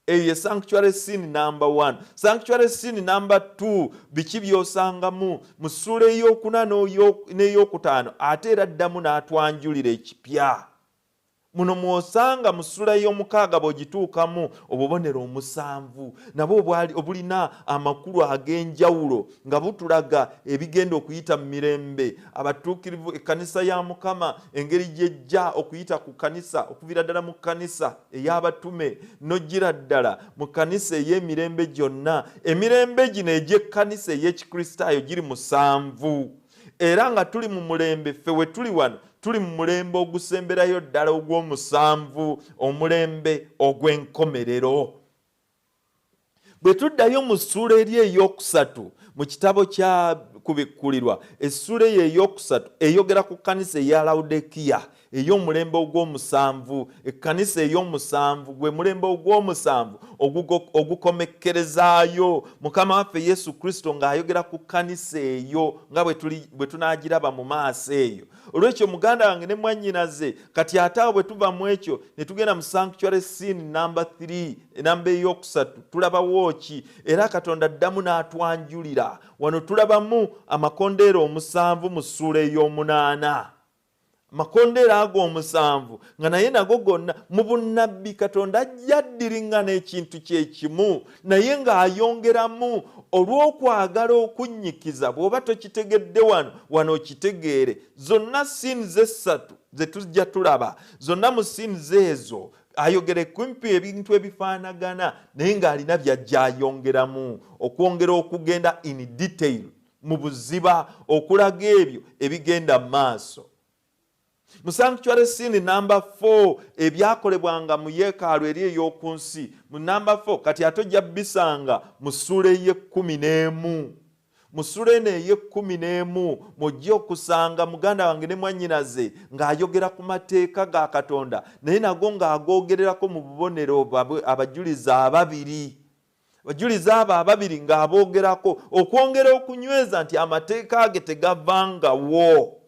Eyo ye sanctuary scene number 1. Sanctuary scene number 2 biki byosangamu mu ssula ey'okuna n'ey'okutaano ate era ddamu n'atwanjulira ekipya. Muno mwosanga mu ssula y'omukaaga bw'ogituukamu obubonero omusanvu nabwo obulina amakulu ag'enjawulo nga butulaga ebigenda okuyita mu mirembe, abatuukirivu, ekkanisa ya Mukama engeri gy'ejja okuyita ku kanisa, okuviira ddala mu kkanisa ey'abatume n'ojjira ddala mu kkanisa ey'emirembe gyonna. Emirembe gino egy'ekkanisa ey'ekikristaayo giri musanvu. Era nga tuli mu mulembe ffe we tuli wano tuli mu mulembe ogusemberayo ddala ogw'omusanvu, omulembe ogw'enkomerero. Bwe tuddayo mu ssula eri ey'okusatu mu kitabo kya kubikkulirwa, essula eyo ey'okusatu eyogera ku kkanisa eya Lawudekiya ey'omulembe ogw'omusanvu. Ekkanisa ey'omusanvu gwe mulembe ogw'omusanvu ogukomekkerezaayo Mukama waffe Yesu Kristo ng'ayogera ku kkanisa eyo nga bwe tunaagiraba mu maaso eyo. Olwekyo muganda wange ne mwannyinaze, kati ate awo bwe tuva mu ekyo ne tugenda mu sanctuary scene number 3, enamba ey'okusatu, tulabawo ki? Era Katonda addamu n'atwanjulira. Wano tulabamu amakondeera omusanvu mu ssula ey'omunaana. Makondeera ago omusanvu nga naye nago gonna mu bunnabbi Katonda ajja addiringana ekintu kyekimu naye ng'ayongeramu olw'okwagala okunnyikiza. Bw'oba tokitegedde wano okitegeere. Zonna scenes essatu ze tujja tulaba, zonna mu scenes ezo ayogere kumpi ebintu ebifaanagana naye ng'alina by'ajja ayongeramu, okwongera okugenda in detail mu buziba okulaga ebyo ebigenda mu maaso. Mu sanctuary scene number 4 ebyakolebwanga mu yeekaalu eri ey'oku nsi, mu number 4 kati ate ojja bisanga mu ssula ey'ekumi mu ssula eno ey'ekumi mw'ojja okusanga muganda wange ne mwannyinaze ng'ayogera ku mateeka ga Katonda naye nago ng'agoogererako mu bubonero abajulizi ababiri. Abajulizi abo ababiri ng'aboogerako okwongera okunyweza nti amateeka ge tegavangawo.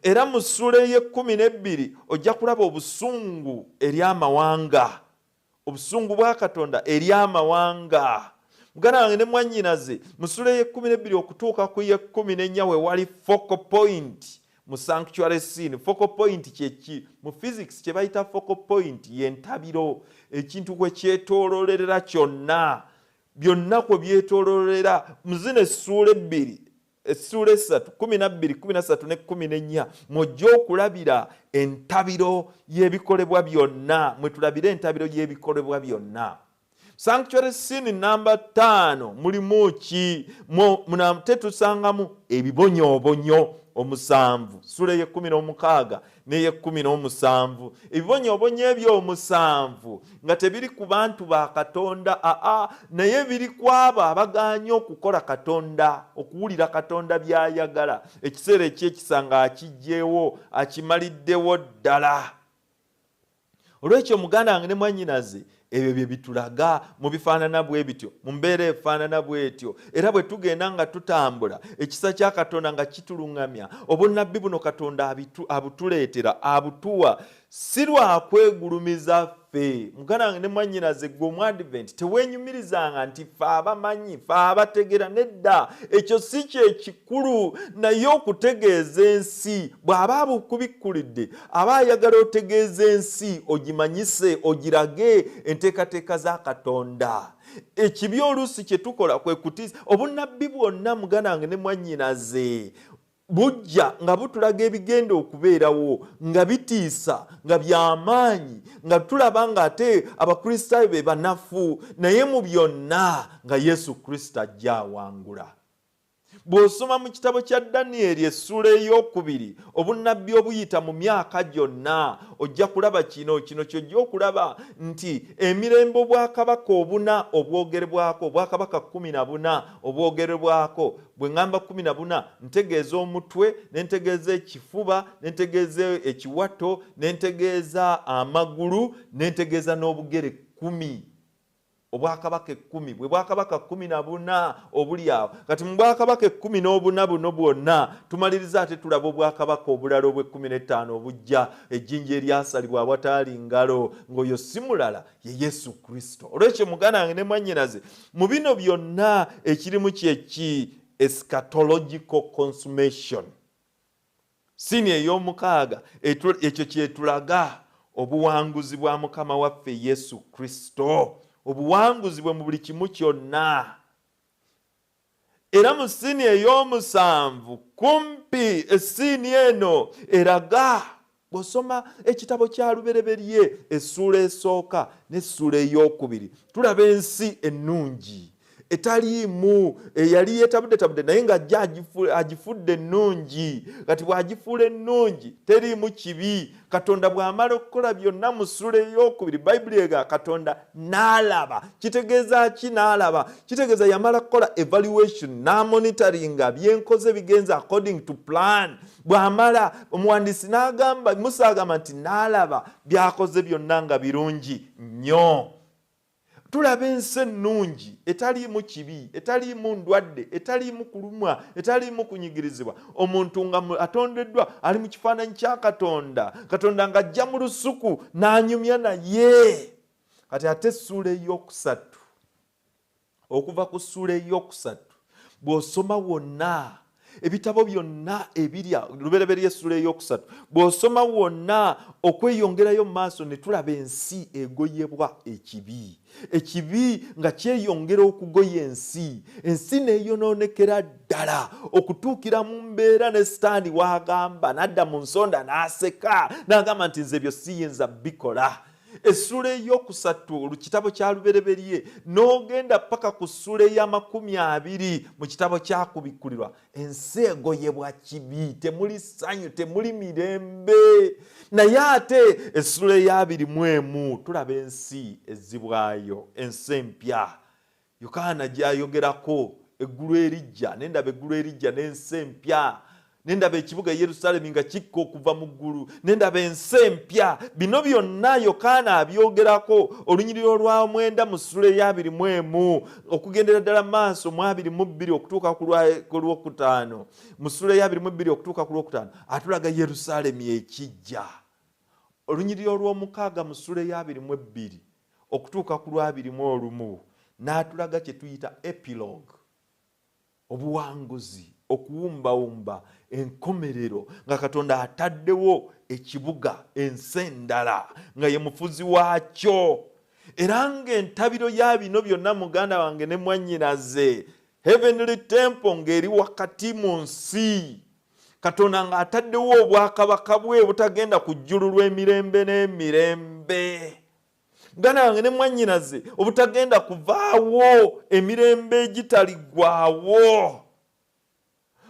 Era mu ssula ey'ekumi ojja kulaba obusungu eri amawanga, obusungu bwa Katonda eri amawanga. Muganda wange ne mwannyinaze, mu ssula ey'ekumi okutuuka ku y'ekumi we wali focal point mu sanctuary scene. Focal point kyeki? Mu physics kye bayita focal point y'entabiro, ekintu kwe kyetoololera kyonna, byonna kwe byetoololera. Mu zino essula ebbiri, essula esatu, 12, 13 ne 14 mw'ojja okulabira entabiro y'ebikolebwa byonna, mwe tulabira entabiro y'ebikolebwa byonna. Sanctuary scene number 5 mulimu ki? Tetusangamu ebibonyoobonyo omusanvu. Sura ye 16 neye 17. Ebibonyoobonyo ebyo omusanvu nga tebiri ku bantu ba Katonda, naye biri kwabo abaganya okukola Katonda, okuwulira Katonda by'ayagala. Ekiseera eky'ekisanga akijjeewo, akimaliddewo ddala. Olwekyo muganda wange ne mwannyinaze, ebyo bye bitulaga mu bifaanana bwe bityo, mu mbeera efaanana bwetyo. Era bwe tugenda nga tutambula, ekisa kya Katonda nga kituluŋŋamya, obunnabbi buno Katonda abutuleetera, abutuwa, si lwa kwegulumiza ffe. Muganda wange ne mwannyinaze, gwe Omwadventi teweenyumirizanga nti ffe abamanyi, ffe abategeera. Nedda, ekyo si kye kikulu, naye okutegeeza ensi. Bw'aba abukubikkulidde, aba ayagala otegeeza ensi, ogimanyise, ogirage enteekateeka za Katonda. Ekibi oluusi kye tukola kwe kutiisa. Obunnabbi bwonna muganda wange ne mwannyinaze bujja nga butulaga ebigenda okubeerawo, nga bitiisa, nga by'amaanyi, nga tulaba nga ate Abakristaayo be banafu, naye mu byonna nga Yesu Kristo ajja awangula. Bw'osoma mu kitabo kya Danyeri essula ey'okubiri, obunnabbi obuyita mu myaka gyonna, ojja kulaba kino kyojja okulaba nti emirembe obwakabaka obuna obwogerebwako, obwakabaka 14 obwogerebwako. Bwe ŋŋamba 14 ntegeeza omutwe, ne ntegeeza ekifuba, ne ntegeeza ekiwato, ne ntegeeza amagulu, ne ntegeeza n'obugere 10. Obwakabaka 10, bwe bwakabaka 14 obuli awo. Kati mu bwakabaka 14 buno bwonna tumaliriza ate tulaba obwakabaka obulala obwe15 obujja, ejjinja eryasalibwa awataali ngalo, ng'oyo si mulala ye Yesu Kristo. Olwekyo muganda wange ne mwannyinaze, mu bino byonna ekirimu kyeki eschatological consummation. Sini ey'omukaaga ekyo kyetulaga obuwanguzi bwa Mukama waffe Yesu Kristo, obuwanguzi bwe mu buli kimu kyonna. Era mu sini ey'omusanvu kumpi essini eno eraga, bw'osoma ekitabo kya Lubereberye essula esooka n'essula ey'okubiri, tulaba ensi ennungi etaliimu, eyali yeetabudde naye nga ajja agifudde ennungi. Kati bw'agifuula ennungi teriimu kibi. Katonda bw'amala okukola byonna mu ssula ey'okubiri, Bayibuli ega Katonda n'alaba. Kitegeeza ki n'alaba? Kitegeeza yamala kukola evaluation, n'amonitoringa byenkoze bigenza according to plan. Bw'amala omuwandiisi n'agamba, Musa agamba nti n'alaba byakoze byonna nga birungi nnyo. Tulaba ensi ennungi etaliimu kibi, etaliimu ndwadde, etaliimu kulumwa, etaliimu kunyigirizibwa. Omuntu nga atondeddwa ali mu kifaananyi kya Katonda, Katonda ng'ajja mu lusuku n'anyumya naye. Kati ate essula ey'okusatu, okuva ku ssula ey'okusatu bw'osoma wonna ebitabo byonna ebirya Lubereberye essula ey'okusatu, bw'osoma wonna okweyongerayo mu maaso ne tulaba ensi egoyebwa ekibi. Ekibi nga kyeyongera okugoya ensi neeyonoonekera ddala okutuukira mu mbeera ne Sitaani w'agamba, n'adda mu nsonda n'aseka n'agamba nti nze ebyo siyinza bikola. Essula ey'okusatu kitabo kya Lubereberye n'ogenda paka ku ssula eya20 mu kitabo kya Kubikkulirwa, ensi egoyebwa kibi, temuli ssanyu, temuli mirembe. Naye ate essula eya 21 tulaba ensi ezzibwayo, ensi empya. Yokaana gy'ayogerako, eggulu erijja, nendaba eggulu erijja n'ensi empya. Nendaba ekibuga Yerusaalemi nga kikka okuva mu ggulu, nendaba ensi empya. Bino byonna Yokaana abyogerako olunyiriri olwa 9 mu ssula eya 21 okugendera ddala maaso mu 22 okutuuka ku lwokutaano. Mu ssula eya 22 okutuuka ku lwokutaano atulaga Yerusaalemi ekijja. Olunyiriri olw'omukaaga mu ssula eya 22 okutuuka ku lwa 21 n'atulaga kye tuyita epilogue, obuwanguzi, okuwumbawumba, enkomerero, nga Katonda ataddewo ekibuga, ensi endala, nga ye mufuzi waakyo. Era ng'entabiro ya bino byonna muganda wange ne mwannyinaze, heavenly temple ng'eri wakati mu nsi. Katonda ng'ataddewo obwakabaka bwe butagenda kujjululwa emirembe n'emirembe. muganda wange ne mwannyinaze obutagenda kuvaawo emirembe egitaligwawo.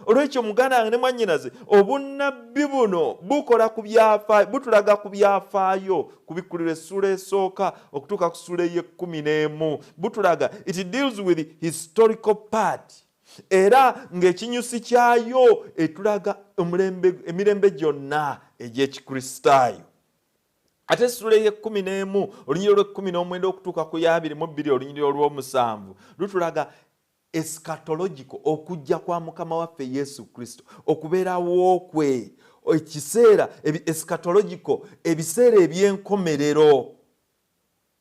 Olwekyo muganda wange ne mwannyinaze obunnabbi buno bukola ku byafaayo, butulaga ku byafaayo ku Bikkulirwa essula esooka okutuuka ku ssula ey'e11. Butulaga, it deals with historical part. Era ng'ekinyusi kyayo etulaga emirembe gyonna egy'Ekikristaayo. Ate essula ey'e11 olunyiriro lw'e19 okutuuka ku ya22 olunyiriro olw'omusanvu lutulaga eschatological, okujja kwa Mukama waffe Yesu Kristo, okubeerawo kwe, ekiseera eschatological, ebiseera eby'enkomerero,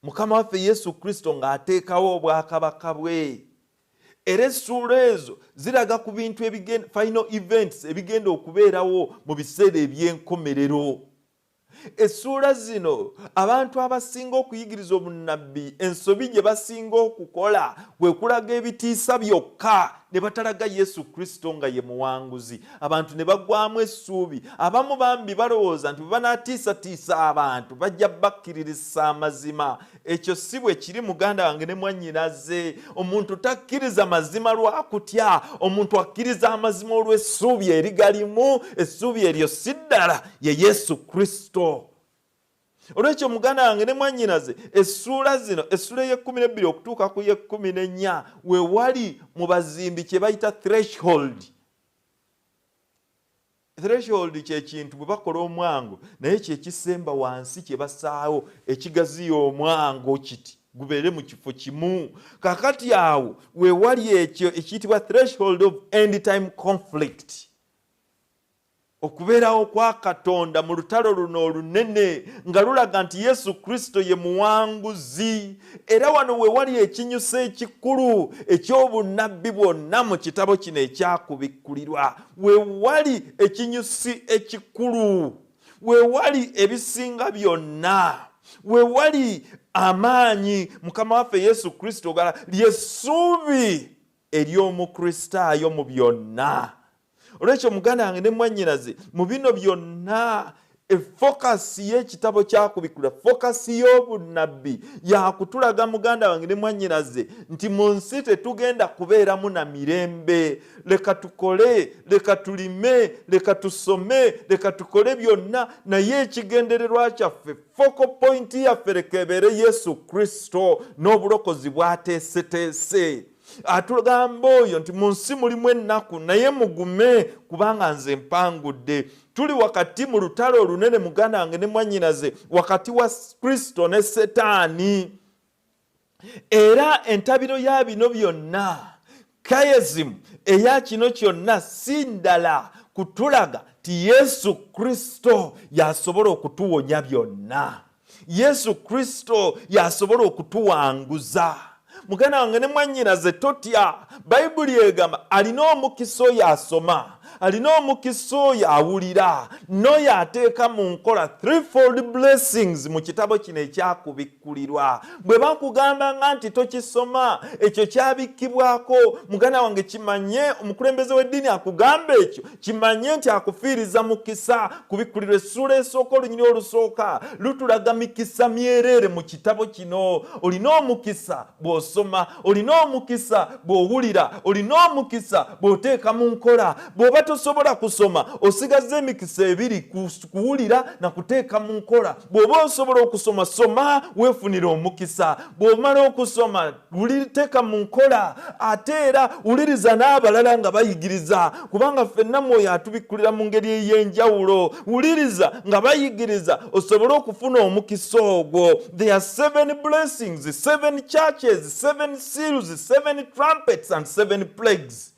Mukama waffe Yesu Kristo ng'ateekawo obwakabaka bwe. Era essula ezo ziraga ku bintu final events ebigenda okubeerawo mu biseera eby'enkomerero. Essula zino abantu abasinga okuyigiriza obunnabbi ensobi gye basinga okukola kwe kulaga ebitiisa byokka ne batalaga Yesu Kristo nga ye muwanguzi. Abantu ne bagwamu essuubi. Abamu bambi balowooza nti bwe banaatiisatiisa abantu bajja bakkiririsa amazima. Ekyo si bwe kiri muganda wange ne mwannyinaze. Omuntu takkiriza mazima lwa kutya, omuntu akkiriza amazima olw'essuubi erigalimu. Essuubi eryo si ddala ye Yesu Kristo. Olwekyo muganda wange ne mwannyinaze essula zino, essula ey'e12 okutuuka ku y'e14 we wali mu bazimbi kye bayita threshold. Threshold kye kintu bwe bakola omwango naye kye kisemba wansi kye basaawo ekigaziya omwango kiti gubeere mu kifo kimu. Kakati awo we wali ekyo ekiyitibwa threshold of end time conflict. Okubeerawo kwa Katonda mu lutalo luno olunene nga lulaga nti Yesu Kristo ye muwanguzi. Era wano we wali ekinyusi ekikulu eky'obunnabbi bwonna mu kitabo kino ekyakubikkulirwa. We wali ekinyusi ekikulu, we wali ebisinga byonna, we wali amaanyi Mukama waffe Yesu Kristo gala ly'essuubi ery'omukristaayo mu byonna. Olwekyo muganda wange ne mwannyinaze mu bino byonna efokasi y'ekitabo kyakubikkulirwa, fokasi y'obunnabbi yakutulaga muganda wange ne mwannyinaze nti mu nsi tetugenda kubeeramu na mirembe. Leka tukole, leka tulime, leka tusome, leka tukole byonna, naye ekigendererwa kyaffe, focal point yaffe leka ebeere Yesu Kristo n'obulokozi bw'ateeseteese. Atugamba oyo nti mu nsi mulimu ennaku naye mugume kubanga nze mpangudde. Tuli wakati mu lutalo olunene muganda wange ne mwannyinaze, wakati wa Kristo ne Setaani. Era entabiro ya bino byonna, kayezimu eya kino kyonna si ndala kutulaga ti Yesu Kristo yasobola okutuwonya byonna. Yesu Kristo yasobola okutuwanguza. Muganda wange ne mwannyinaze totya. Bayibuli egamba alina omukisa oyo asoma, alina omukisa oyo awulira, n'oyo ateeka mu nkola threefold blessings mu kitabo kino ekyakubikkulirwa. Bwe bakugambanga nti tokisoma, ekyo kyabikkibwako. Muganda wange kimanye, omukulembeze w'eddiini akugamba ekyo, kimanye nti akufiiriza mukisa. Kubikkulirwa essula esooka olunyiriro olusooka lutulaga mikisa myereere mu kitabo kino. Olina omukisa bw'osoma, olina omukisa bw'owulira, olina omukisa bw'oteeka mu nkola. Bw'oba tosobola kusoma osigaze emikisa ebiri, kuwulira na kuteeka mu nkola. Bw'oba osobola okusoma, soma weefunire omukisa. Bw'omala okusoma teeka mu nkola, ate era wuliriza n'abalala nga bayigiriza, kubanga ffenna Mwoyo atubikkulira mu ngeri ey'enjawulo. Wuliriza nga bayigiriza osobole okufuna omukisa ogwo. There are 7 blessings, 7 churches, 7 seals, 7 trumpets and 7 plagues.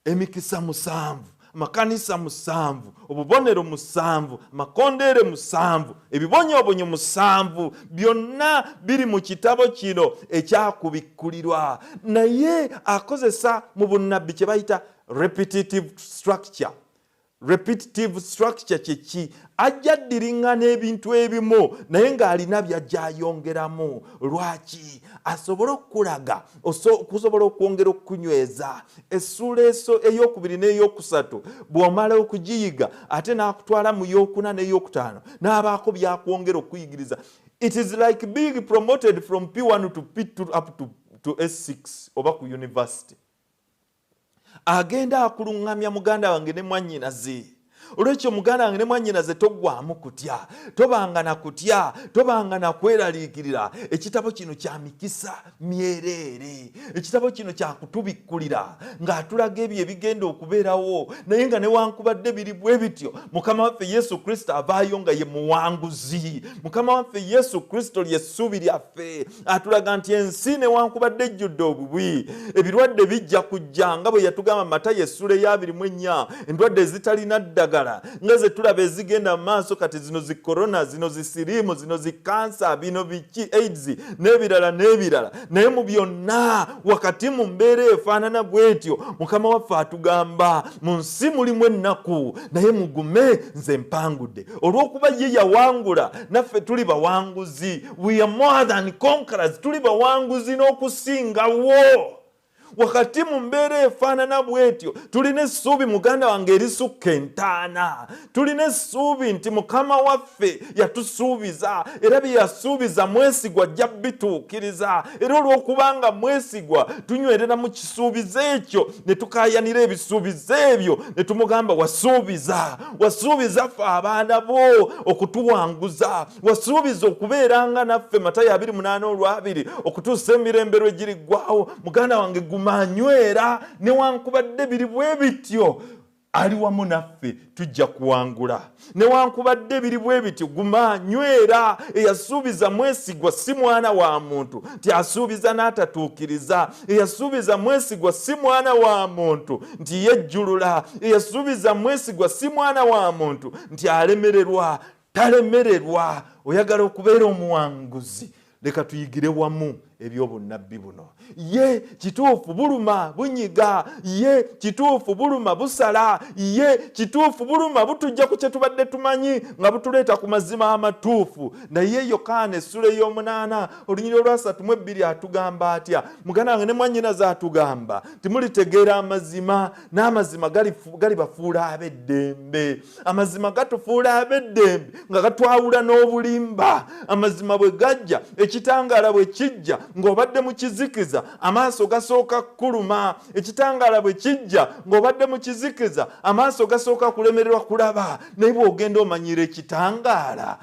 Emikisa 7, makanisa 7, obubonero 7, makondeere 7, ebibonyoobonyo 7, byonna biri mu kitabo kino ekyakubikkulirwa. Naye akozesa mu bunnabbi kye bayita repetitive structure. repetitive structure kyeki ajja ddiringana ebintu ebimu naye ng'alina by'ajja ayongeramu. Lwaki? Asobole okulaga okusobola okwongera okukunyweza essula ey'okubiri n'ey'okusatu bw'omala okugiyiga ate n'akutwala mu y'okuna n'ey'okutaano n'abaako byakwongera okuyigiriza. It is like being promoted from P1 to P2 up to S6 oba ku university. Agenda akulungamya muganda wange ne mwannyinaze. Olwekyo muganda wange ne mwannyinaze toggwamu kutya, tobanga na kutya, tobanga na kweraliikirira. Ekitabo kino kya mikisa myereere, ekitabo kino kya kutubikkulira ng'atulaga ebyo ebigenda okubeerawo naye nga newankubadde biri bwe bityo Mukama waffe Yesu Kristo avaayo nga ye muwanguzi. Mukama waffe Yesu Kristo ly'essuubi lyaffe. Atulaga nti ensi newankubadde ejjudde obubi, ebirwadde bijja kujja nga bwe yatugamba Matayo essula eya 24, endwadde ezitalina ddagala nga ze tulaba ezigenda mu maaso kati zino zi korona, zino zi siriimu, zino zi kansa, bino biki AIDS n'ebirala n'ebirala. Naye mu byonna wakati mu mbeera efaanana bw'etyo Mukama waffe atugamba mu nsi mulimu ennaku naye mugume nze mpangudde. Olw'okuba ye yawangula naffe tuli bawanguzi. We are more than conquerors. Tuli bawanguzi n'okusingawo. Wakati mu mbeera efaanana bw'etyo tulina essuubi muganda wange erisukka entaana. Tulina essuubi nti Mukama waffe yatusuubiza era bye yasuubiza mwesigwa ajja bituukiriza. Era olw'okubanga mwesigwa tunywerera mu kisuubizo ekyo ne tukaayanira ebisuubizo ebyo ne tumugamba wasuubiza ffe abaana bo okutuwanguza, wasuubiza okubeeranga naffe Matayo 28:2 okutuusa emirembe lwe giriggwawo. Muganda wange gumanywera newankubadde biri bwe bityo ali wamu naffe tujja kuwangula. Newankubadde biri bwe bityo gumanywera. Eyasuubiza mwesigwa si mwana wa muntu nti asuubiza n'atatuukiriza. Eyasuubiza mwesigwa si mwana wa muntu nti yejjulula. Eyasuubiza mwesigwa si mwana wa muntu nti alemererwa. Talemererwa. Oyagala okubeera omuwanguzi, leka tuyigire wamu eby'obunnabbi buno. Ye kituufu buluma bunyiga, ye kituufu buluma busala, ye kituufu buluma butujja ku kye tubadde tumanyi nga butuleeta ku mazima amatuufu. Naye Yokaana essula ey'omunaana olunyiriri olwa 32 atugamba atya? Muganda wange ne mwannyinaze atugamba timulitegeera amazima n'amazima galibafuula ab'eddembe. Amazima gatufuula ab'eddembe nga gatwawula n'obulimba. Amazima bwe gajja, ekitangaala bwe kijja ng'obadde mu kizikiza amaaso gasooka kuluma. Ekitangaala bwe kijja ng'obadde mu kizikiza amaaso gasooka kulemererwa kulaba. Naye bw'ogenda omanyira ekitangaala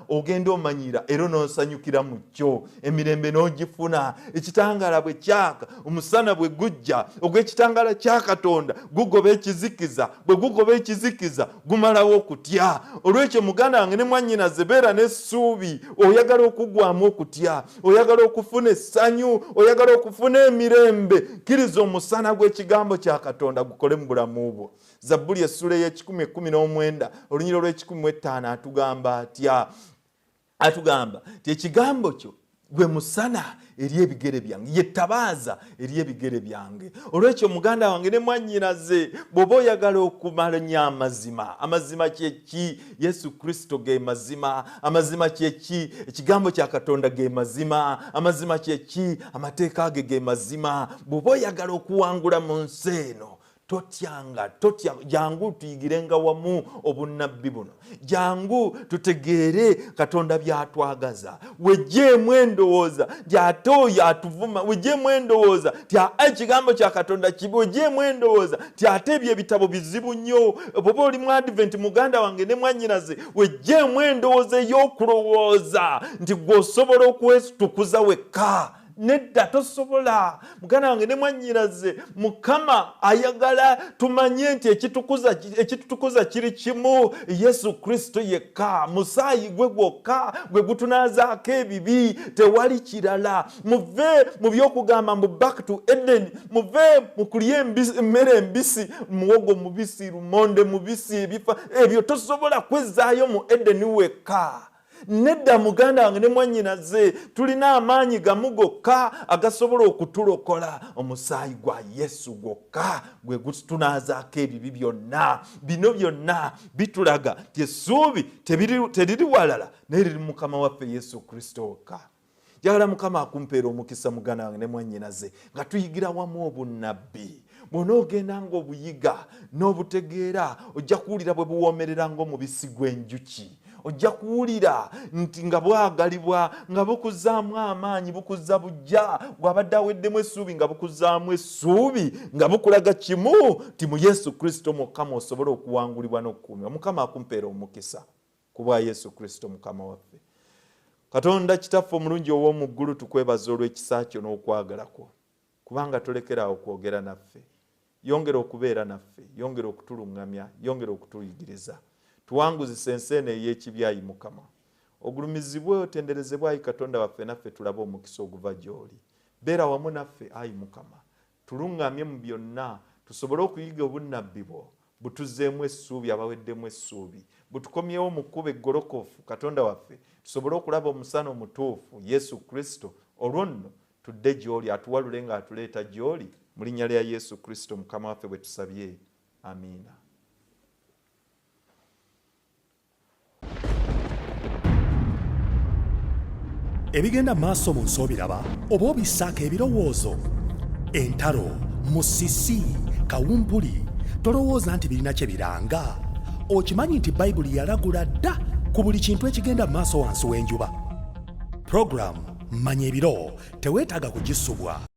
ogenda omanyira era n'osanyukira mu kyo, emirembe n'ogifuna. Ekitangaala bwe kyaka, omusana bwe gujja ogw'ekitangaala kya Katonda gugoba ekizikiza. Bwe gugoba ekizikiza gumalawo okutya. Olw'ekyo muganda wange ne mwannyinaze beera n'essuubi. Oyagala okuggwamu okutya, oyagala okufuna essanyu, oyagala okufuna emirembe, kkiriza omusana gw'ekigambo kya Katonda gukole mu bulamu bwo. Zabbuli essula ey'E10:19 olunyiriri olw'E15 atugamba atya? Atugamba ti ekigambo kyo gwe musana eri ebigere byange, ye ttabaaza eri ebigere byange. Olw'ekyo muganda wange ne mwannyinaze bw'oba oyagala okumanya amazima, amazima kyeki? Yesu Kristo ge mazima. Amazima kyeki? Ekigambo kya Katonda ge mazima. Amazima kyeki? Amateeka ge mazima. Bw'oba oyagala okuwangula mu nsi eno totyanga. Jangu tuyigirenga wamu obunnabbi buno. Jangu tutegeere Katonda by'atwagaza. Wejjeemu endowooza gy'ate oyo atuvuma. Wejjeemu endowooza ti ekigambo kya Katonda kibi. Wejjeemu endowooza ti ate ebyo ebitabo bizibu nnyo. Bw'oba oli mu Advent muganda wange ne mwannyinaze, wejjeemu endowooza ey'okulowooza nti gw'osobola okwetukuza wekka. Nedda tosobola. Muganda wange ne mwannyinaze, Mukama ayagala tumanye nti ekitutukuza kiri kimu, Yesu Kristo yekka. Musaayi gwe gwokka gwe gutunaazaako ebibi, tewali kirala. Muve mu by'okugamba mu back to Eden, muve mu kulya emmere embisi, muwogo mubisi, lumonde mubisi, ebifa ebyo tosobola kwezzaayo mu Eden wekka. nedda muganda wange ne mwannyinaze tulina amaanyi gamu gokka agasobola okutulokola, omusaayi gwa Yesu gwokka gwe gutunaazaako ebibi byonna. Bino byonna bitulaga ti essuubi teriri walala naye liri Mukama waffe Yesu Kristo wokka. Njagala Mukama akumpeera omukisa muganda wange ne mwannyinaze nga tuyigira wamu obunnabbi. Bw'onoogenda ng'obuyiga n'obutegeera ojja kuwulira bwe buwoomerera ng'omubisi gw'enjuki. Ojja kuwulira nti nga bwagalibwa nga bukuzaamu amaanyi, bukuzza bujja, bw'abadde aweddemu essuubi nga bukuzaamu essuubi, nga bukulaga kimu ti mu Yesu Kristo Mukama osobola okuwangulibwa n'okukuumibwa. Mukama akumpeera omukisa ku bwa Yesu Kristo Mukama waffe. Katonda kitaffe omulungi ow'omu ggulu, tukwebaza olw'ekisa kyo n'okwagala kwo, kubanga tolekeraawo okwogera naffe. Yongera okubeera naffe, yongera okutuluŋŋamya, yongera okutuyigiriza. Tuwanguzise enseene ey'ekibi ayi Mukama. Ogulumizibwe otenderezebwe ayi Katonda waffe, naffe tulabe omukisa oguva gy'oli. Beera wamu naffe ayi Mukama. Tuluŋŋamye mu byonna, tusobole okuyiga obunnabbi bwo, butuzzeemu essuubi abaweddemu essuubi. Butukomyewo mu kkubo eggolokofu Katonda waffe, tusobole okulaba omusana omutuufu Yesu Kristo. Olwo nno tudde gy'oli, atuwalule ng'atuleeta gy'oli. Mu linnya lya Yesu Kristo Mukama waffe bwe tusabye. Amiina. Ebigenda maaso mu nsoobiraba oba obissaako ebirowoozo, entalo, musisi, kawumpuli, tolowooza nti birina kye biranga. Okimanyi nti Bayibuli yalagula dda ku buli kintu ekigenda maaso wansi w'enjuba. Program Manya ebiro teweetaaga kugisubwa.